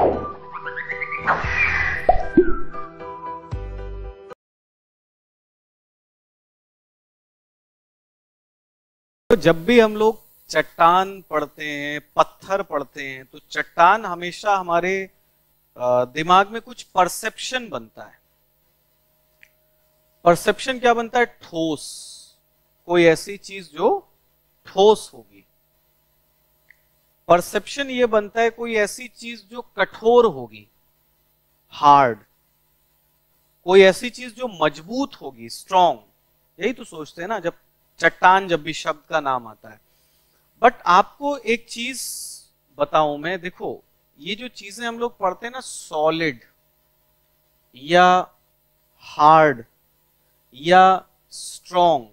तो जब भी हम लोग चट्टान पढ़ते हैं, पत्थर पढ़ते हैं, तो चट्टान हमेशा हमारे दिमाग में कुछ परसेप्शन बनता है। परसेप्शन क्या बनता है? ठोस, कोई ऐसी चीज जो ठोस होगी। परसेप्शन ये बनता है कोई ऐसी चीज जो कठोर होगी, हार्ड। कोई ऐसी चीज जो मजबूत होगी, स्ट्रॉन्ग। यही तो सोचते हैं ना जब चट्टान, जब भी शब्द का नाम आता है। बट आपको एक चीज बताऊं मैं, देखो ये जो चीजें हम लोग पढ़ते हैं ना, सॉलिड या हार्ड या स्ट्रॉन्ग,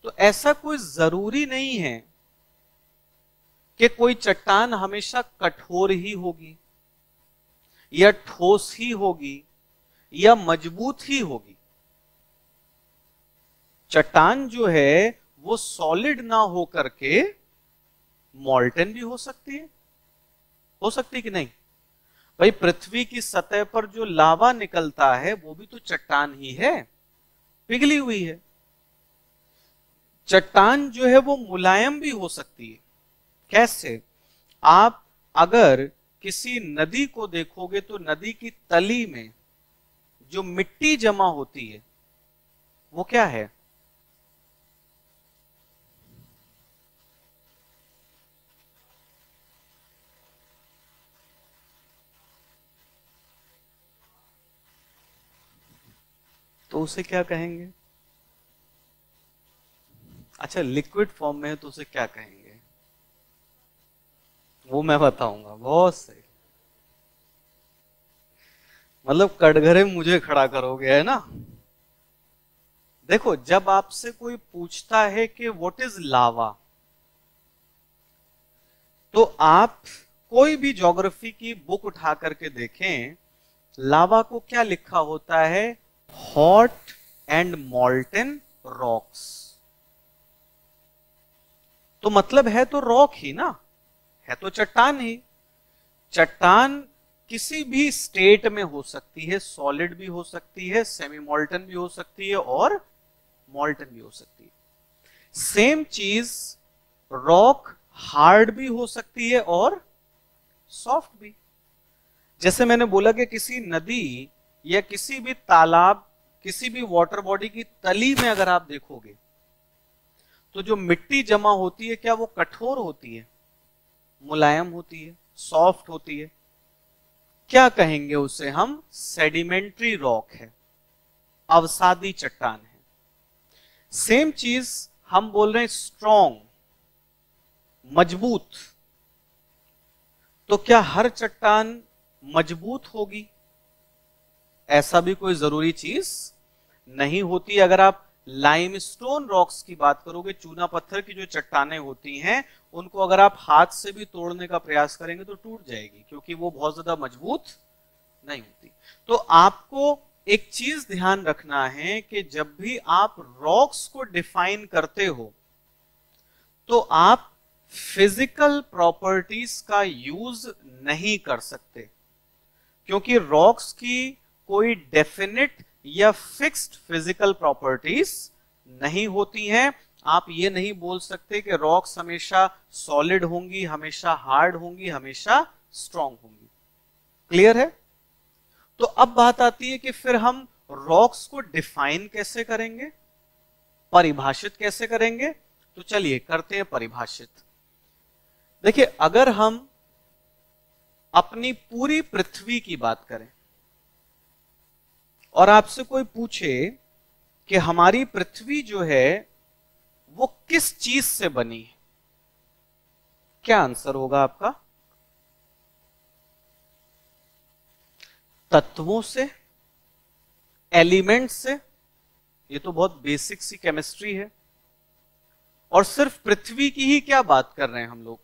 तो ऐसा कोई जरूरी नहीं है कि कोई चट्टान हमेशा कठोर ही होगी या ठोस ही होगी या मजबूत ही होगी। चट्टान जो है वो सॉलिड ना हो करके मॉल्टन भी हो सकती है। हो सकती है कि नहीं भाई? पृथ्वी की सतह पर जो लावा निकलता है वो भी तो चट्टान ही है, पिघली हुई है। चट्टान जो है वो मुलायम भी हो सकती है। कैसे? आप अगर किसी नदी को देखोगे तो नदी की तली में जो मिट्टी जमा होती है वो क्या है? तो उसे क्या कहेंगे? अच्छा, लिक्विड फॉर्म में है तो उसे क्या कहेंगे? वो मैं बताऊंगा। बहुत सही, मतलब कटघरे मुझे खड़ा करोगे, है ना? देखो, जब आपसे कोई पूछता है कि व्हाट इज लावा, तो आप कोई भी ज्योग्राफी की बुक उठा करके देखें, लावा को क्या लिखा होता है? Hot and मॉल्टन rocks. तो मतलब है तो रॉक ही ना, है तो चट्टान ही। चट्टान किसी भी स्टेट में हो सकती है, सॉलिड भी हो सकती है, सेमी मॉल्टन भी हो सकती है और मॉल्टन भी हो सकती है। सेम चीज रॉक हार्ड भी हो सकती है और सॉफ्ट भी। जैसे मैंने बोला कि किसी नदी या किसी भी तालाब, किसी भी वाटर बॉडी की तली में अगर आप देखोगे तो जो मिट्टी जमा होती है, क्या वो कठोर होती है, मुलायम होती है, सॉफ्ट होती है? क्या कहेंगे उसे हम? सेडिमेंट्री रॉक है, अवसादी चट्टान है। सेम चीज हम बोल रहे हैं स्ट्रॉन्ग, मजबूत। तो क्या हर चट्टान मजबूत होगी? ऐसा भी कोई जरूरी चीज नहीं होती। अगर आप लाइमस्टोन रॉक्स की बात करोगे, चूना पत्थर की जो चट्टानें होती हैं, उनको अगर आप हाथ से भी तोड़ने का प्रयास करेंगे तो टूट जाएगी, क्योंकि वो बहुत ज्यादा मजबूत नहीं होती। तो आपको एक चीज ध्यान रखना है कि जब भी आप रॉक्स को डिफाइन करते हो तो आप फिजिकल प्रॉपर्टीज का यूज नहीं कर सकते, क्योंकि रॉक्स की कोई डेफिनेट या फिक्स्ड फिजिकल प्रॉपर्टीज नहीं होती हैं। आप ये नहीं बोल सकते कि रॉक्स हमेशा सॉलिड होंगी, हमेशा हार्ड होंगी, हमेशा स्ट्रॉन्ग होंगी। क्लियर है? तो अब बात आती है कि फिर हम रॉक्स को डिफाइन कैसे करेंगे, परिभाषित कैसे करेंगे? तो चलिए करते हैं परिभाषित। देखिए, अगर हम अपनी पूरी पृथ्वी की बात करें और आपसे कोई पूछे कि हमारी पृथ्वी जो है वो किस चीज से बनी है, क्या आंसर होगा आपका? तत्वों से, एलिमेंट से? ये तो बहुत बेसिक सी केमिस्ट्री है। और सिर्फ पृथ्वी की ही क्या बात कर रहे हैं हम लोग?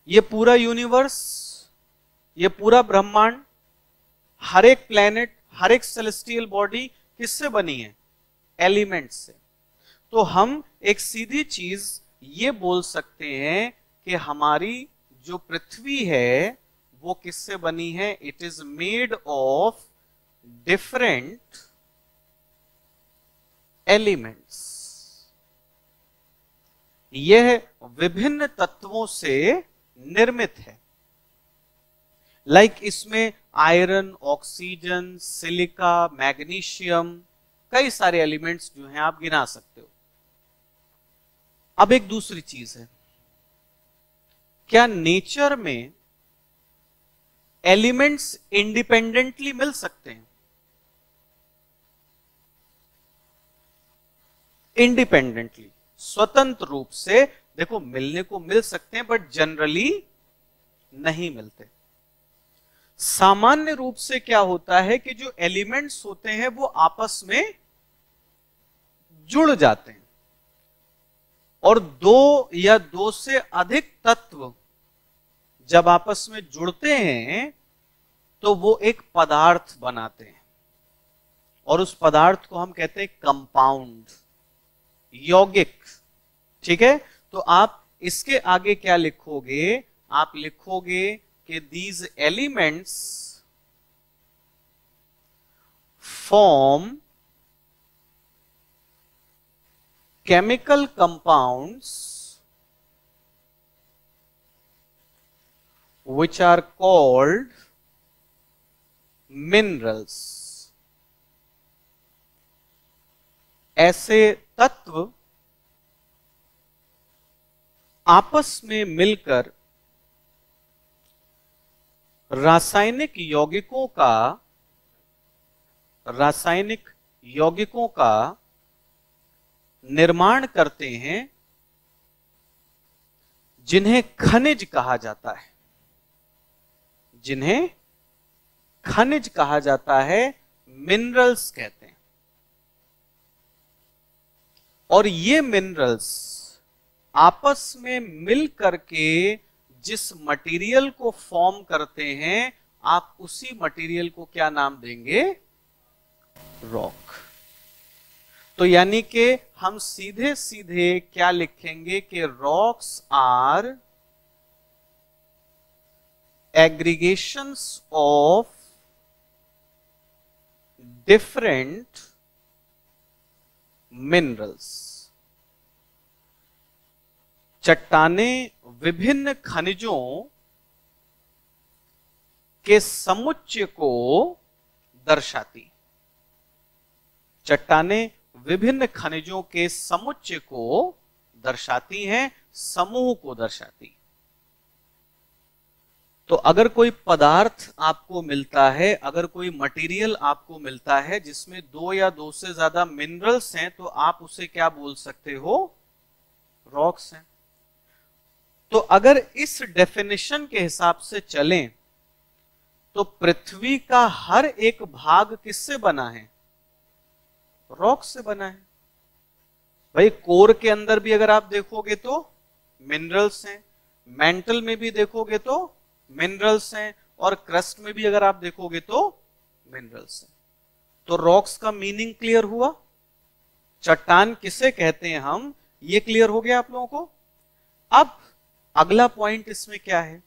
ये पूरा यूनिवर्स, ये पूरा ब्रह्मांड, हर एक प्लेनेट, हर एक सेलेस्टियल बॉडी किससे बनी है? एलिमेंट से। तो हम एक सीधी चीज ये बोल सकते हैं कि हमारी जो पृथ्वी है वो किससे बनी है? It is made of different elements. यह विभिन्न तत्वों से निर्मित है। लाइक इसमें आयरन, ऑक्सीजन, सिलिका, मैग्नीशियम, कई सारे एलिमेंट्स जो हैं आप गिना सकते हो। अब एक दूसरी चीज है, क्या नेचर में एलिमेंट्स इंडिपेंडेंटली मिल सकते हैं? इंडिपेंडेंटली, स्वतंत्र रूप से देखो मिलने को मिल सकते हैं, बट जनरली नहीं मिलते। सामान्य रूप से क्या होता है कि जो एलिमेंट्स होते हैं वो आपस में जुड़ जाते हैं, और दो या दो से अधिक तत्व जब आपस में जुड़ते हैं तो वो एक पदार्थ बनाते हैं, और उस पदार्थ को हम कहते हैं कंपाउंड, यौगिक। ठीक है, तो आप इसके आगे क्या लिखोगे? आप लिखोगे कि these elements form chemical compounds which are called minerals। ऐसे तत्व आपस में मिलकर रासायनिक यौगिकों का निर्माण करते हैं, जिन्हें खनिज कहा जाता है। जिन्हें खनिज कहा जाता है, मिनरल्स कहते हैं। और ये मिनरल्स आपस में मिल करके जिस मटेरियल को फॉर्म करते हैं, आप उसी मटेरियल को क्या नाम देंगे? रॉक। तो यानी कि हम सीधे सीधे क्या लिखेंगे कि rocks are aggregations of different minerals. चट्टानें विभिन्न खनिजों के समुच्चय को दर्शाती। चट्टानें विभिन्न खनिजों के समुच्चय को दर्शाती हैं, समूह को दर्शाती। तो अगर कोई पदार्थ आपको मिलता है, अगर कोई मटेरियल आपको मिलता है जिसमें दो या दो से ज्यादा मिनरल्स हैं, तो आप उसे क्या बोल सकते हो? रॉक्स हैं। तो अगर इस डेफिनेशन के हिसाब से चलें तो पृथ्वी का हर एक भाग किससे बना है? रॉक से बना है। भाई कोर के अंदर भी अगर आप देखोगे तो मिनरल्स हैं, मेंटल में भी देखोगे तो मिनरल्स हैं, और क्रस्ट में भी अगर आप देखोगे तो मिनरल्स हैं। तो रॉक्स का मीनिंग क्लियर हुआ। चट्टान किसे कहते हैं हम, ये क्लियर हो गया आप लोगों को। अब अगला पॉइंट इसमें क्या है?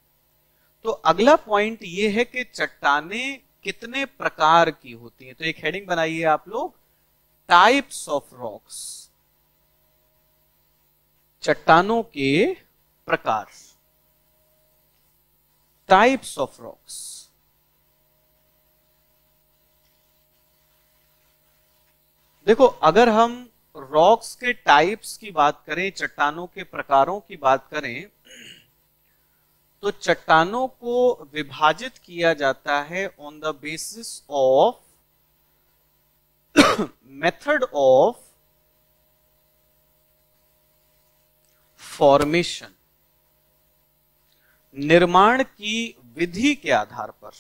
तो अगला पॉइंट ये है कि चट्टानें कितने प्रकार की होती हैं। तो एक हेडिंग बनाइए आप लोग, टाइप्स ऑफ रॉक्स। चट्टानों के प्रकार, टाइप्स ऑफ रॉक्स। देखो अगर हम रॉक्स के टाइप्स की बात करें, चट्टानों के प्रकारों की बात करें, तो चट्टानों को विभाजित किया जाता है on the basis of method of formation, निर्माण की विधि के आधार पर।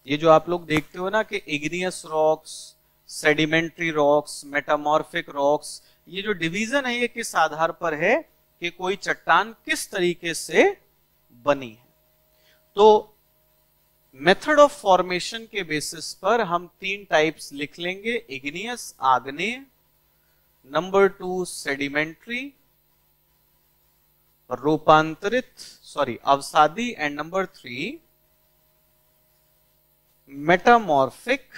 ये जो आप लोग देखते हो ना कि igneous rocks, sedimentary rocks, metamorphic rocks, ये जो डिवीजन है ये किस आधार पर है कि कोई चट्टान किस तरीके से बनी है। तो मेथड ऑफ फॉर्मेशन के बेसिस पर हम तीन टाइप्स लिख लेंगे, इग्नियस आग्नेय, नंबर 2 सेडिमेंट्री, अवसादी, एंड नंबर 3 मेटामॉर्फिक,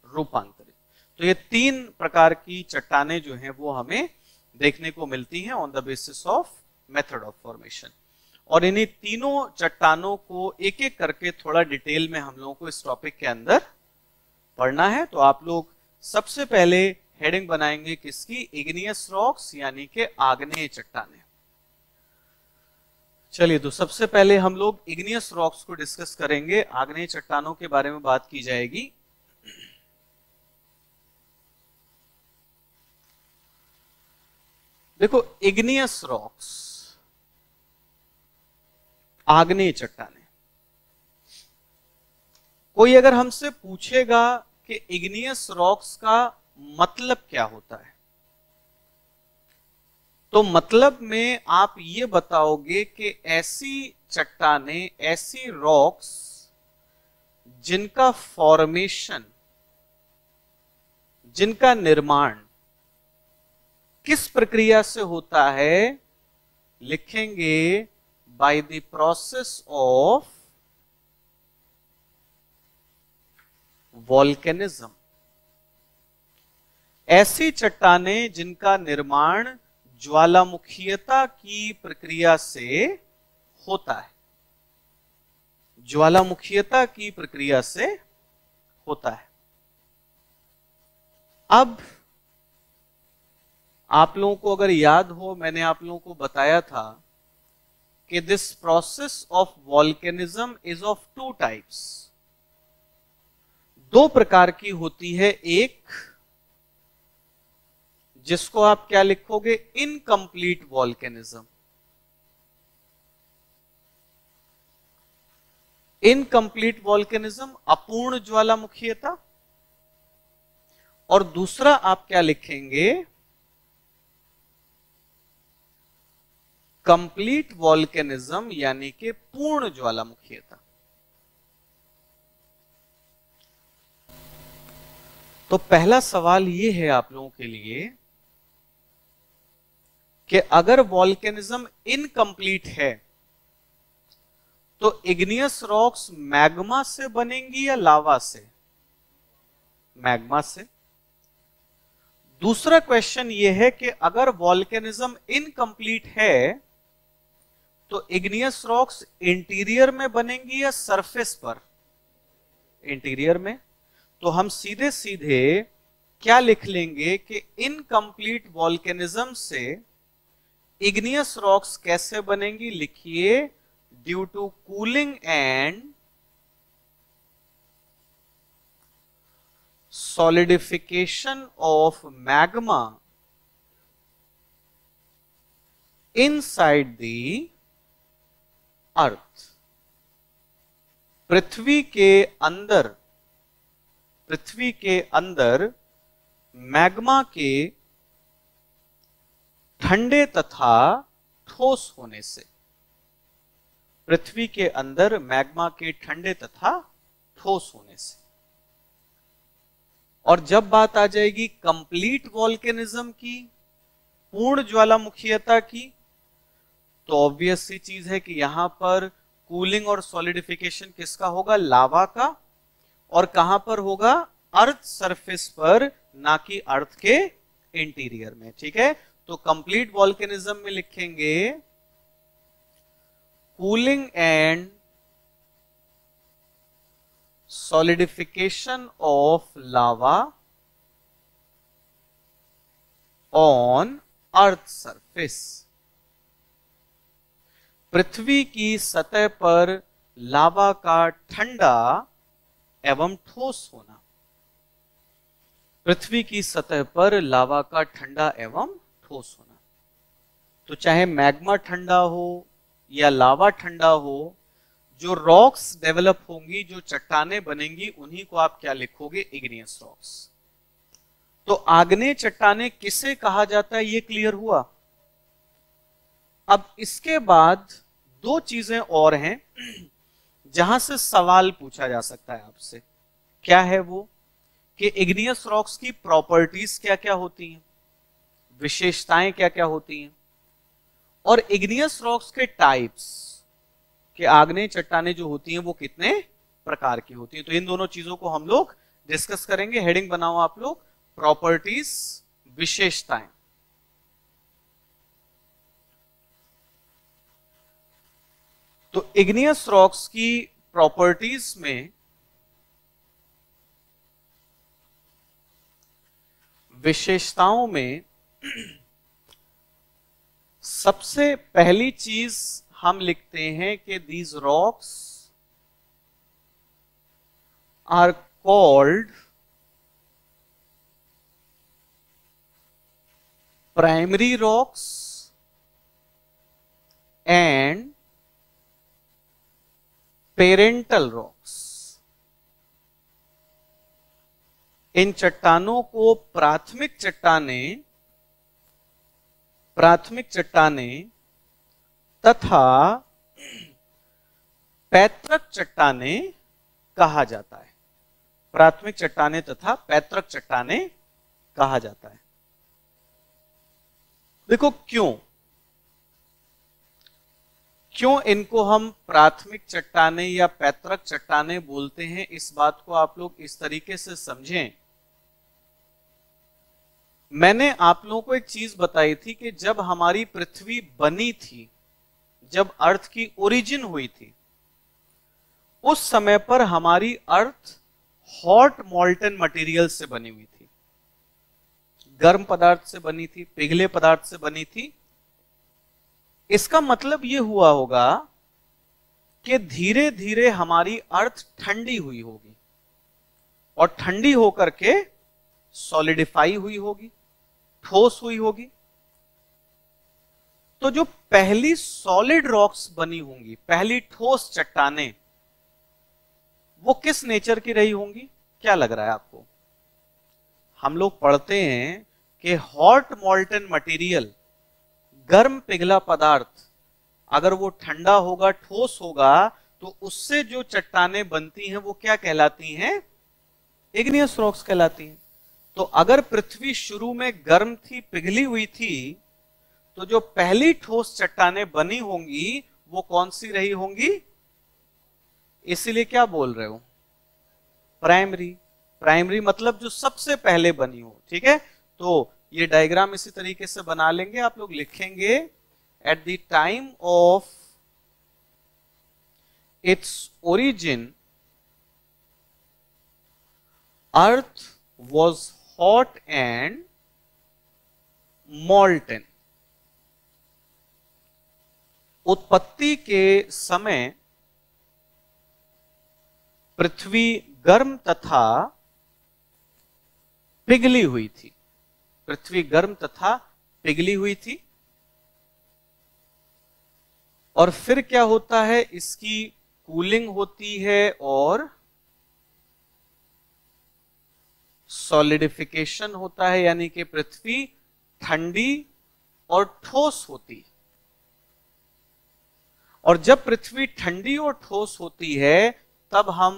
रूपांतरित। तो ये 3 प्रकार की चट्टानें जो हैं वो हमें देखने को मिलती हैं on the basis of method of formation. और इन्हीं तीनों चट्टानों को एक एक करके थोड़ा डिटेल में हम लोगों को इस टॉपिक के अंदर पढ़ना है। तो आप लोग सबसे पहले हेडिंग बनाएंगे किसकी? इग्नियस रॉक्स, यानी कि आग्नेय चट्टानें। चलिए, तो सबसे पहले हम लोग इग्नियस रॉक्स को डिस्कस करेंगे, आग्नेय चट्टानों के बारे में बात की जाएगी। देखो, इग्नियस रॉक्स, आग्नेय चट्टानें, कोई अगर हमसे पूछेगा कि इग्नियस रॉक्स का मतलब क्या होता है, तो मतलब में आप ये बताओगे कि ऐसी चट्टानें, ऐसी रॉक्स जिनका फॉर्मेशन, जिनका निर्माण किस प्रक्रिया से होता है, लिखेंगे by the process of volcanism. ऐसी चट्टानें जिनका निर्माण ज्वालामुखीयता की प्रक्रिया से होता है, ज्वालामुखीयता की प्रक्रिया से होता है। अब आप लोगों को अगर याद हो, मैंने आप लोगों को बताया था कि this process of volcanism is of 2 types. 2 प्रकार की होती है। एक जिसको आप क्या लिखोगे? Incomplete volcanism. इनकम्प्लीट वॉल्केनिज्म, अपूर्ण ज्वालामुखीयता। और दूसरा आप क्या लिखेंगे? कंप्लीट वॉल्केनिज्म, यानी कि पूर्ण ज्वालामुखीयता। तो पहला सवाल यह है आप लोगों के लिए कि अगर वॉल्केनिज्म इनकम्प्लीट है तो इग्नियस रॉक्स मैग्मा से बनेंगी या लावा से? मैग्मा से। दूसरा क्वेश्चन यह है कि अगर वॉल्केनिज्म इनकम्प्लीट है तो इग्नियस रॉक्स इंटीरियर में बनेंगी या सरफेस पर? इंटीरियर में। तो हम सीधे सीधे क्या लिख लेंगे कि इनकम्प्लीट वॉल्केनिज्म से इग्नियस रॉक्स कैसे बनेंगी? लिखिए, due to cooling and solidification of magma inside the earth. पृथ्वी के अंदर मैग्मा के ठंडे तथा ठोस होने से, पृथ्वी के अंदर मैग्मा के ठंडे तथा ठोस होने से। और जब बात आ जाएगी कंप्लीट वॉल्केनिज्म की, पूर्ण ज्वालामुखीयता की, तो ऑब्वियस सी चीज है कि यहां पर कूलिंग और सॉलिडिफिकेशन किसका होगा? लावा का। और कहां पर होगा? अर्थ सरफेस पर, ना कि अर्थ के इंटीरियर में। ठीक है, तो कंप्लीट वॉल्केनिज्म में लिखेंगे cooling and solidification of lava on earth surface. पृथ्वी की सतह पर लावा का ठंडा एवं ठोस होना। पृथ्वी की सतह पर लावा का ठंडा एवं ठोस होना। तो चाहे मैग्मा ठंडा हो या लावा ठंडा हो, जो रॉक्स डेवलप होंगी, जो चट्टानें बनेंगी, उन्हीं को आप क्या लिखोगे? Igneous rocks. तो आग्नेय चट्टानें किसे कहा जाता है, ये क्लियर हुआ। अब इसके बाद 2 चीजें और हैं जहां से सवाल पूछा जा सकता है आपसे। क्या है वो? कि इग्नियस रॉक्स की प्रॉपर्टीज क्या क्या होती हैं, विशेषताएं क्या क्या होती हैं। और इग्नियस रॉक्स के टाइप्स कि आग्नेय चट्टानें जो होती हैं वो कितने प्रकार की होती हैं। तो इन दोनों चीजों को हम लोग डिस्कस करेंगे। हेडिंग बनाओ आप लोग, प्रॉपर्टीज, विशेषताएं। तो इग्नियस रॉक्स की प्रॉपर्टीज में विशेषताओं में सबसे पहली चीज हम लिखते हैं कि these rocks are called primary rocks and parental rocks. इन चट्टानों को प्राथमिक चट्टानें तथा पैतृक चट्टानें कहा जाता है। प्राथमिक चट्टानें तथा पैतृक चट्टानें कहा जाता है। देखो क्यों इनको हम प्राथमिक चट्टानें या पैतृक चट्टानें बोलते हैं, इस बात को आप लोग इस तरीके से समझें। मैंने आप लोगों को एक चीज बताई थी कि जब हमारी पृथ्वी बनी थी, जब अर्थ की ओरिजिन हुई थी, उस समय पर हमारी अर्थ हॉट मोल्टन मटेरियल से बनी हुई थी, गर्म पदार्थ से बनी थी, पिघले पदार्थ से बनी थी। इसका मतलब यह हुआ होगा कि धीरे धीरे हमारी अर्थ ठंडी हुई होगी और ठंडी होकर के सॉलिडिफाई हुई होगी, ठोस हुई होगी। तो जो पहली सॉलिड रॉक्स बनी होंगी, पहली ठोस चट्टानें, वो किस नेचर की रही होंगी? क्या लग रहा है आपको? हम लोग पढ़ते हैं कि हॉट मोल्टन मटेरियल, गर्म पिघला पदार्थ, अगर वो ठंडा होगा, ठोस होगा, तो उससे जो चट्टानें बनती हैं वो क्या कहलाती हैं? इग्नियस रॉक्स कहलाती हैं। तो अगर पृथ्वी शुरू में गर्म थी, पिघली हुई थी, तो जो पहली ठोस चट्टानें बनी होंगी वो कौन सी रही होंगी? इसीलिए क्या बोल रहे हो? प्राइमरी। प्राइमरी मतलब जो सबसे पहले बनी हो। ठीक है, तो ये डायग्राम इसी तरीके से बना लेंगे। आप लोग लिखेंगे at the time of its origin earth was hot and molten। उत्पत्ति के समय पृथ्वी गर्म तथा पिघली हुई थी। पृथ्वी गर्म तथा पिघली हुई थी। और फिर क्या होता है? इसकी कूलिंग होती है और सॉलिडिफिकेशन होता है, यानी कि पृथ्वी ठंडी और ठोस होती है। और जब पृथ्वी ठंडी और ठोस होती है तब हम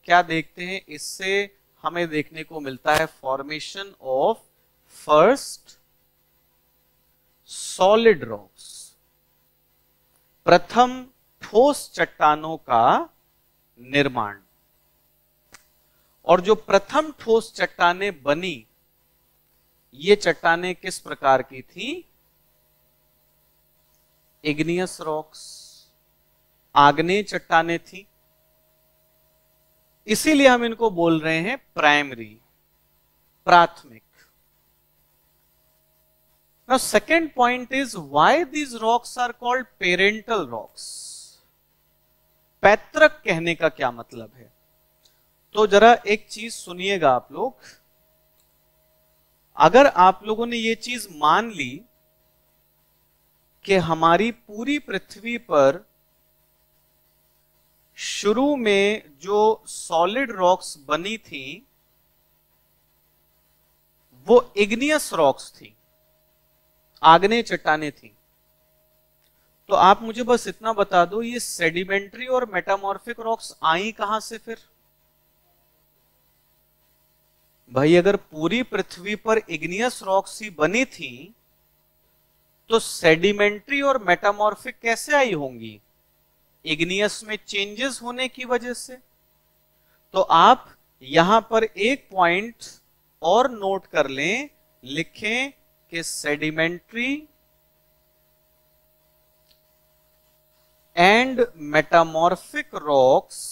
क्या देखते हैं? इससे हमें देखने को मिलता है formation of first solid rocks, प्रथम ठोस चट्टानों का निर्माण। और जो प्रथम ठोस चट्टानें बनी, ये चट्टानें किस प्रकार की थी? इग्नियस रॉक्स, आग्नेय चट्टानें थी। इसीलिए हम इनको बोल रहे हैं प्राइमरी, प्राथमिक। Now second point is why these rocks are called parental rocks। पैतृक कहने का क्या मतलब है? तो जरा एक चीज सुनिएगा आप लोग। अगर आप लोगों ने ये चीज मान ली कि हमारी पूरी पृथ्वी पर शुरू में जो सॉलिड रॉक्स बनी थी वो इग्नियस रॉक्स थी, आग्नेय चट्टानें थी, तो आप मुझे बस इतना बता दो, ये सेडिमेंट्री और मेटामॉर्फिक रॉक्स आई कहां से फिर? भाई अगर पूरी पृथ्वी पर इग्नियस रॉक्स ही बनी थी तो सेडिमेंट्री और मेटामॉर्फिक कैसे आई होंगी? इग्नियस में चेंजेस होने की वजह से। तो आप यहां पर एक पॉइंट और नोट कर लें, लिखें कि sedimentary and metamorphic rocks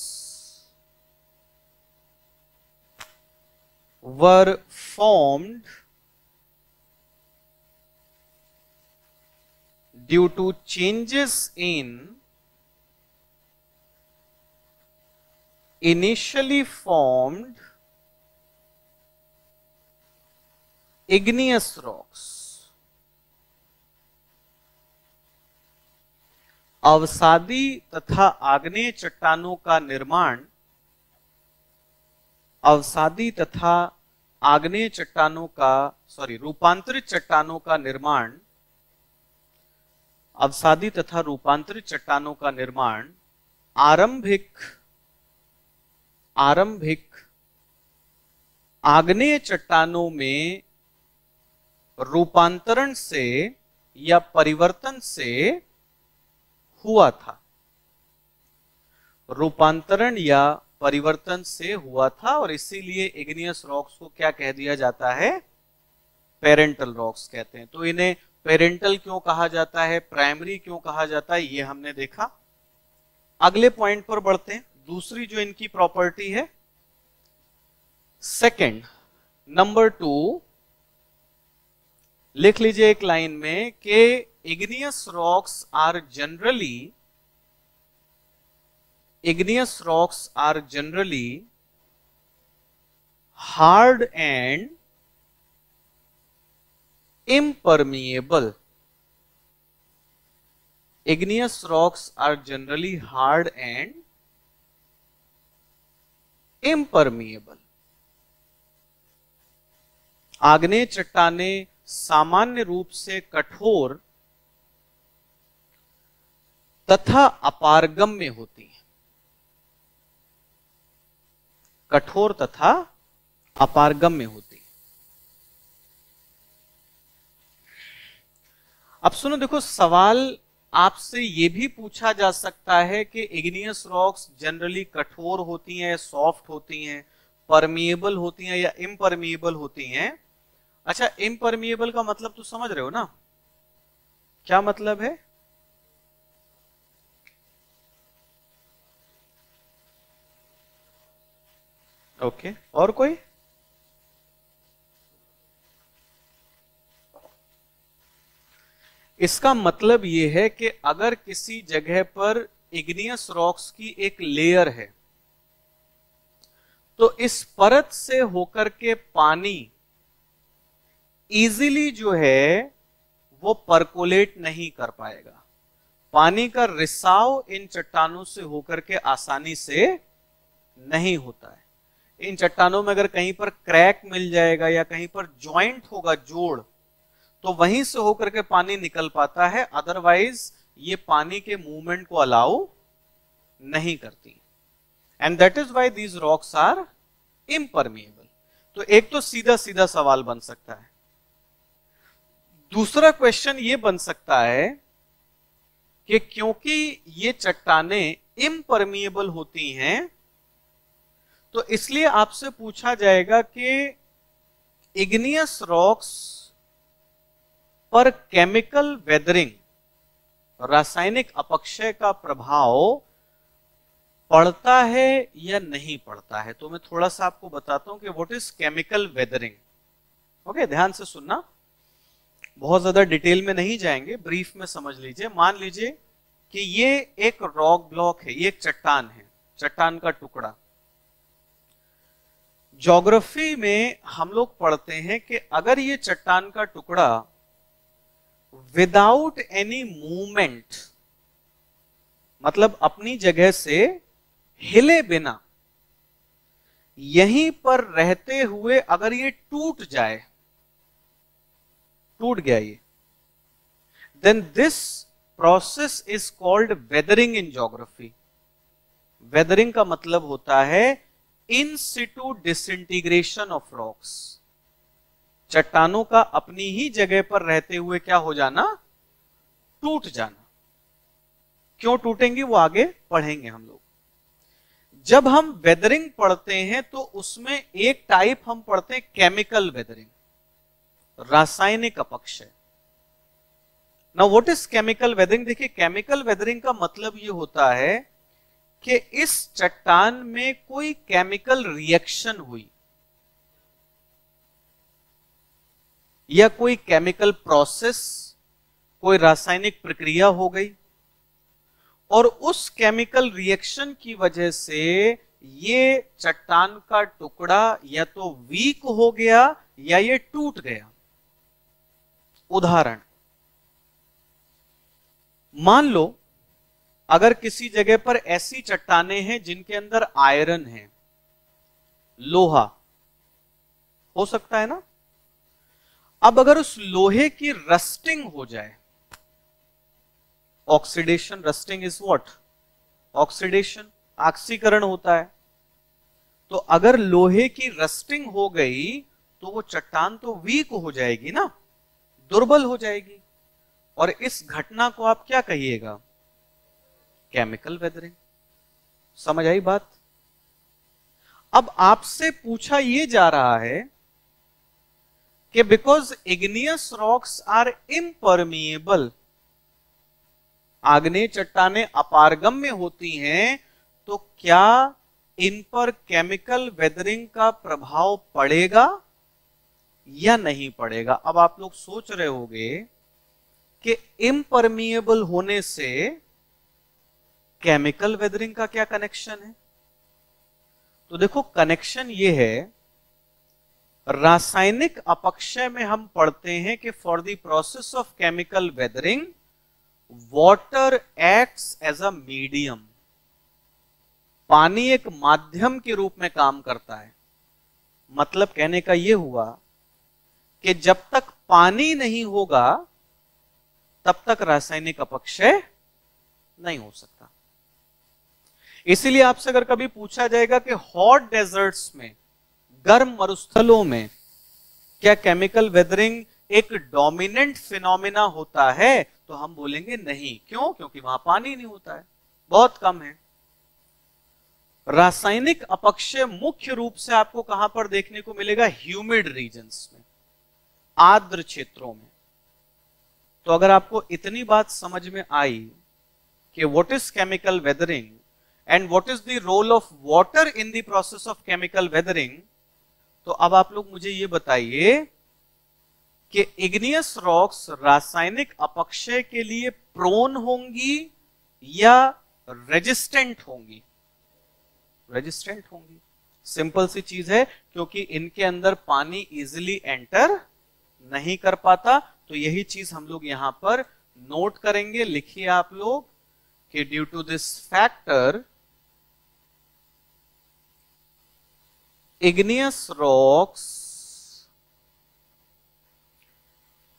were formed due to changes in initially formed igneous rocks। अवसादी तथा आग्नेय चट्टानों का निर्माण, अवसादी तथा आग्नेय चट्टानों का रूपांतरित चट्टानों का निर्माण, अवसादी तथा रूपांतरित चट्टानों का निर्माण आरंभिक आग्नेय चट्टानों में रूपांतरण से या परिवर्तन से हुआ था। रूपांतरण या परिवर्तन से हुआ था और इसीलिए इग्नियस रॉक्स को क्या कह दिया जाता है? पेरेंटल रॉक्स कहते हैं। तो इन्हें पेरेंटल क्यों कहा जाता है, प्राइमरी क्यों कहा जाता है, ये हमने देखा। अगले पॉइंट पर बढ़ते हैं। दूसरी जो इनकी प्रॉपर्टी है, सेकंड, नंबर 2, लिख लीजिए एक लाइन में कि igneous rocks are generally hard and impermeable। Igneous rocks are generally hard and impermeable। आग्नेय चट्टानें सामान्य रूप से कठोर तथा अपारगम्य होती हैं। कठोर तथा अपारगम्य होती। अब सुनो, देखो, सवाल आपसे यह भी पूछा जा सकता है कि इग्नियस रॉक्स जनरली कठोर होती हैं, सॉफ्ट होती हैं, परमिएबल होती हैं या इम्परमिएबल होती हैं। अच्छा, इम्परमिएबल का मतलब तो समझ रहे हो ना, क्या मतलब है? ओके, और कोई? इसका मतलब यह है कि अगर किसी जगह पर इग्नियस रॉक्स की एक लेयर है तो इस परत से होकर के पानी इजीली जो है वो परकोलेट नहीं कर पाएगा। पानी का रिसाव इन चट्टानों से होकर के आसानी से नहीं होता है। इन चट्टानों में अगर कहीं पर क्रैक मिल जाएगा या कहीं पर जॉइंट होगा, जोड़, तो वहीं से होकर के पानी निकल पाता है, अदरवाइज ये पानी के मूवमेंट को अलाउ नहीं करती। And that is why these rocks are impermeable. तो एक तो सीधा सीधा सवाल बन सकता है। दूसरा क्वेश्चन ये बन सकता है कि क्योंकि ये चट्टानें इम्परमिएबल होती हैं तो इसलिए आपसे पूछा जाएगा कि इग्नियस रॉक्स पर केमिकल वेदरिंग, रासायनिक अपक्षय का प्रभाव पड़ता है या नहीं पड़ता है। तो मैं थोड़ा सा आपको बताता हूं कि what is chemical weathering. Okay, ध्यान से सुनना, बहुत ज्यादा डिटेल में नहीं जाएंगे, ब्रीफ में समझ लीजिए। मान लीजिए कि ये एक रॉक ब्लॉक है, ये एक चट्टान है, चट्टान का टुकड़ा। ज्योग्राफी में हम लोग पढ़ते हैं कि अगर ये चट्टान का टुकड़ा विदाउट एनी मूवमेंट, मतलब अपनी जगह से हिले बिना, यहीं पर रहते हुए अगर ये टूट जाए, टूट गया ये, then this process is called weathering in geography. Weathering का मतलब होता है in situ disintegration of rocks. चट्टानों का अपनी ही जगह पर रहते हुए क्या हो जाना? टूट जाना। क्यों टूटेंगी वो आगे पढ़ेंगे हम लोग। जब हम वेदरिंग पढ़ते हैं तो उसमें एक टाइप हम पढ़ते हैं केमिकल वेदरिंग, रासायनिक अपक्षय। Now what is chemical weathering? देखिए, केमिकल वेदरिंग का मतलब ये होता है कि इस चट्टान में कोई केमिकल रिएक्शन हुई या कोई केमिकल प्रोसेस, कोई रासायनिक प्रक्रिया हो गई और उस केमिकल रिएक्शन की वजह से ये चट्टान का टुकड़ा या तो वीक हो गया या ये टूट गया। उदाहरण, मान लो अगर किसी जगह पर ऐसी चट्टानें हैं जिनके अंदर आयरन है, लोहा हो सकता है ना। अब अगर उस लोहे की रस्टिंग हो जाए, oxidation, rusting is what? Oxidation, ऑक्सीकरण होता है। तो अगर लोहे की रस्टिंग हो गई तो वो चट्टान तो वीक हो जाएगी ना, दुर्बल हो जाएगी। और इस घटना को आप क्या कहिएगा? Chemical weathering. समझ आई बात? अब आपसे पूछा यह जा रहा है कि because igneous rocks are impermeable, आग्नेय चट्टानें अपारगम्य होती हैं, तो क्या इन पर केमिकल वेदरिंग का प्रभाव पड़ेगा या नहीं पड़ेगा? अब आप लोग सोच रहे होंगे कि इम्परमिएबल होने से केमिकल वेदरिंग का क्या कनेक्शन है? तो देखो, कनेक्शन ये है, रासायनिक अपक्षय में हम पढ़ते हैं कि for the process of chemical weathering water acts as a medium. पानी एक माध्यम के रूप में काम करता है। मतलब कहने का यह हुआ कि जब तक पानी नहीं होगा तब तक रासायनिक अपक्षय नहीं हो सकता। इसीलिए आपसे अगर कभी पूछा जाएगा कि हॉट डेजर्ट्स में, गर्म मरुस्थलों में, क्या केमिकल वेदरिंग एक डोमिनेंट फिनोमिना होता है, तो हम बोलेंगे नहीं। क्यों? क्योंकि वहां पानी नहीं होता है, बहुत कम है। रासायनिक अपक्षय मुख्य रूप से आपको कहां पर देखने को मिलेगा? ह्यूमिड रीजन्स में, आर्द्र क्षेत्रों में। तो अगर आपको इतनी बात समझ में आई कि what is chemical weathering and what is the role of water in the process of chemical weathering, तो अब आप लोग मुझे ये बताइए कि इग्नियस रॉक्स रासायनिक अपक्षय के लिए प्रोन होंगी या रेजिस्टेंट होंगी? रेजिस्टेंट होंगी। सिंपल सी चीज है, क्योंकि इनके अंदर पानी इजीली एंटर नहीं कर पाता। तो यही चीज हम लोग यहां पर नोट करेंगे। लिखिए आप लोग कि due to this factor igneous rocks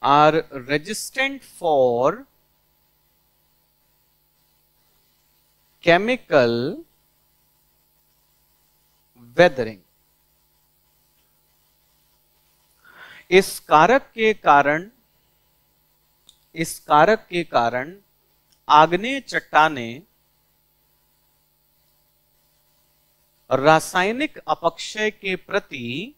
are resistant for chemical weathering। इस कारक के कारण आग्नेय चट्टानें रासायनिक अपक्षय के प्रति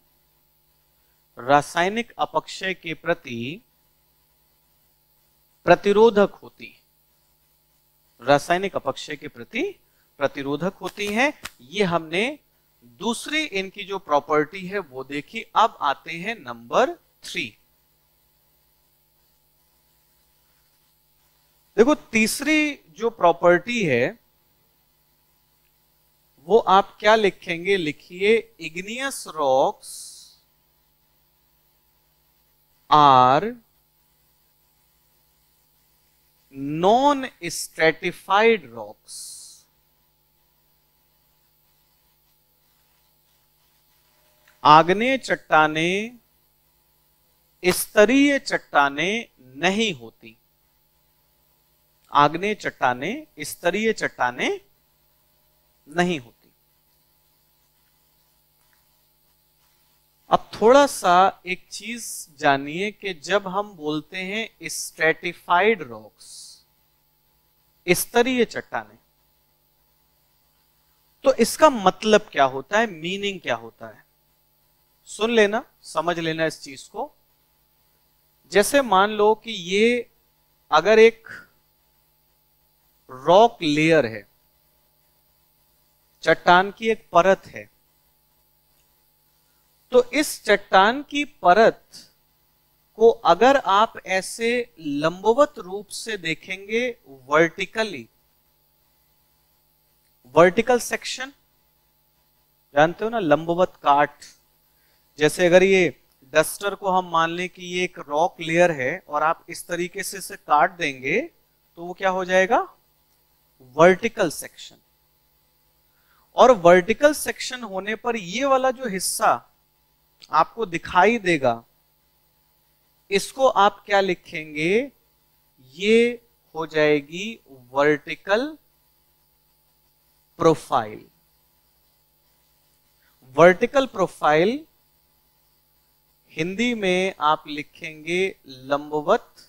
प्रतिरोधक होती है। रासायनिक अपक्षय के प्रति प्रतिरोधक होती हैं। ये हमने दूसरी इनकी जो प्रॉपर्टी है वो देखी। अब आते हैं नंबर 3। देखो, तीसरी जो प्रॉपर्टी है वो आप क्या लिखेंगे? लिखिए, igneous rocks are non stratified rocks. आग्नेय चट्टानें स्तरीय चट्टानें नहीं होती। आग्नेय चट्टानें स्तरीय चट्टानें नहीं होती। अब थोड़ा सा एक चीज जानिए कि जब हम बोलते हैं स्ट्रेटिफाइड रॉक्स, स्तरीय चट्टानें। तो इसका मतलब क्या होता है, मीनिंग क्या होता है, सुन लेना, समझ लेना इस चीज को। जैसे मान लो कि ये अगर एक रॉक लेयर है, चट्टान की एक परत है, तो इस चट्टान की परत को अगर आप ऐसे लंबवत रूप से देखेंगे, वर्टिकली, वर्टिकल सेक्शन जानते हो ना, लंबवत काट, जैसे अगर ये डस्टर को हम मान लें कि ये एक रॉक लेयर है और आप इस तरीके से इसे काट देंगे तो वो क्या हो जाएगा, वर्टिकल सेक्शन। और वर्टिकल सेक्शन होने पर ये वाला जो हिस्सा आपको दिखाई देगा, इसको आप क्या लिखेंगे, ये हो जाएगी vertical profile. Vertical profile Hindi में आप लिखेंगे लंबवत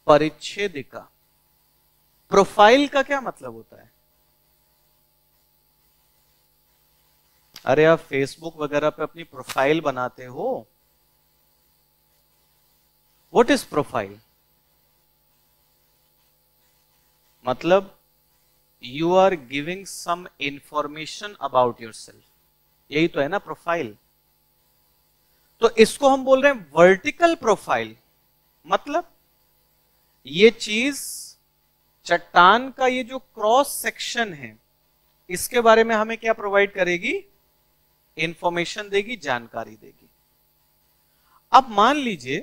परिच्छेदिका। प्रोफाइल का क्या मतलब होता है, अरे आप फेसबुक वगैरह पे अपनी प्रोफाइल बनाते हो, व्हाट इज प्रोफाइल, मतलब you are giving some information about yourself, यही तो है ना प्रोफाइल। तो इसको हम बोल रहे हैं वर्टिकल प्रोफाइल, मतलब ये चीज चट्टान का ये जो क्रॉस सेक्शन है, इसके बारे में हमें क्या प्रोवाइड करेगी, इंफॉर्मेशन देगी, जानकारी देगी। अब मान लीजिए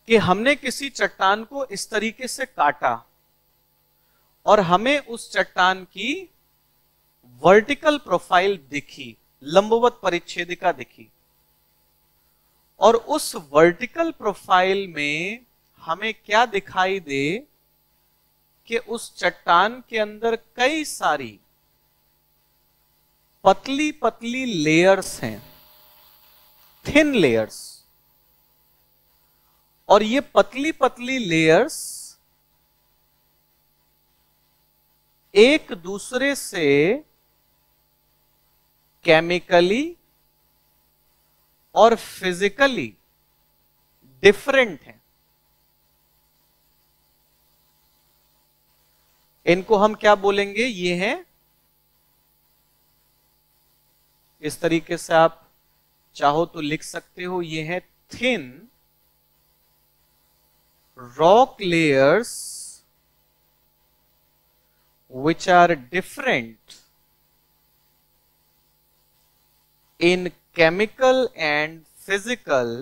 कि हमने किसी चट्टान को इस तरीके से काटा और हमें उस चट्टान की वर्टिकल प्रोफाइल दिखी, लंबवत परिच्छेदिका दिखी, और उस वर्टिकल प्रोफाइल में हमें क्या दिखाई दे कि उस चट्टान के अंदर कई सारी पतली पतली लेयर्स हैं, थिन लेयर्स, और ये पतली पतली लेयर्स एक दूसरे से केमिकली और फिजिकली डिफरेंट हैं। इनको हम क्या बोलेंगे, ये हैं, इस तरीके से आप चाहो तो लिख सकते हो, ये है thin rock layers which are different in chemical and physical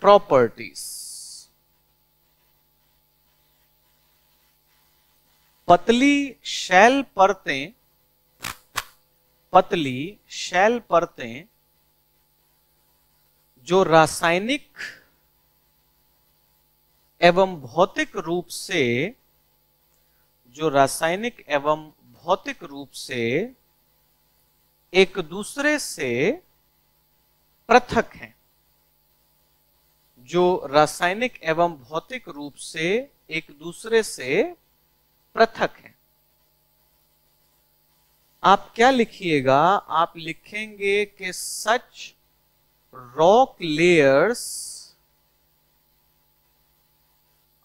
properties। पतली शैल परतें, पतली शैल परतें जो रासायनिक एवं भौतिक रूप से, जो रासायनिक एवं भौतिक रूप से एक दूसरे से पृथक हैं, जो रासायनिक एवं भौतिक रूप से एक दूसरे से पृथक हैं। आप क्या लिखिएगा, आप लिखेंगे कि such rock layers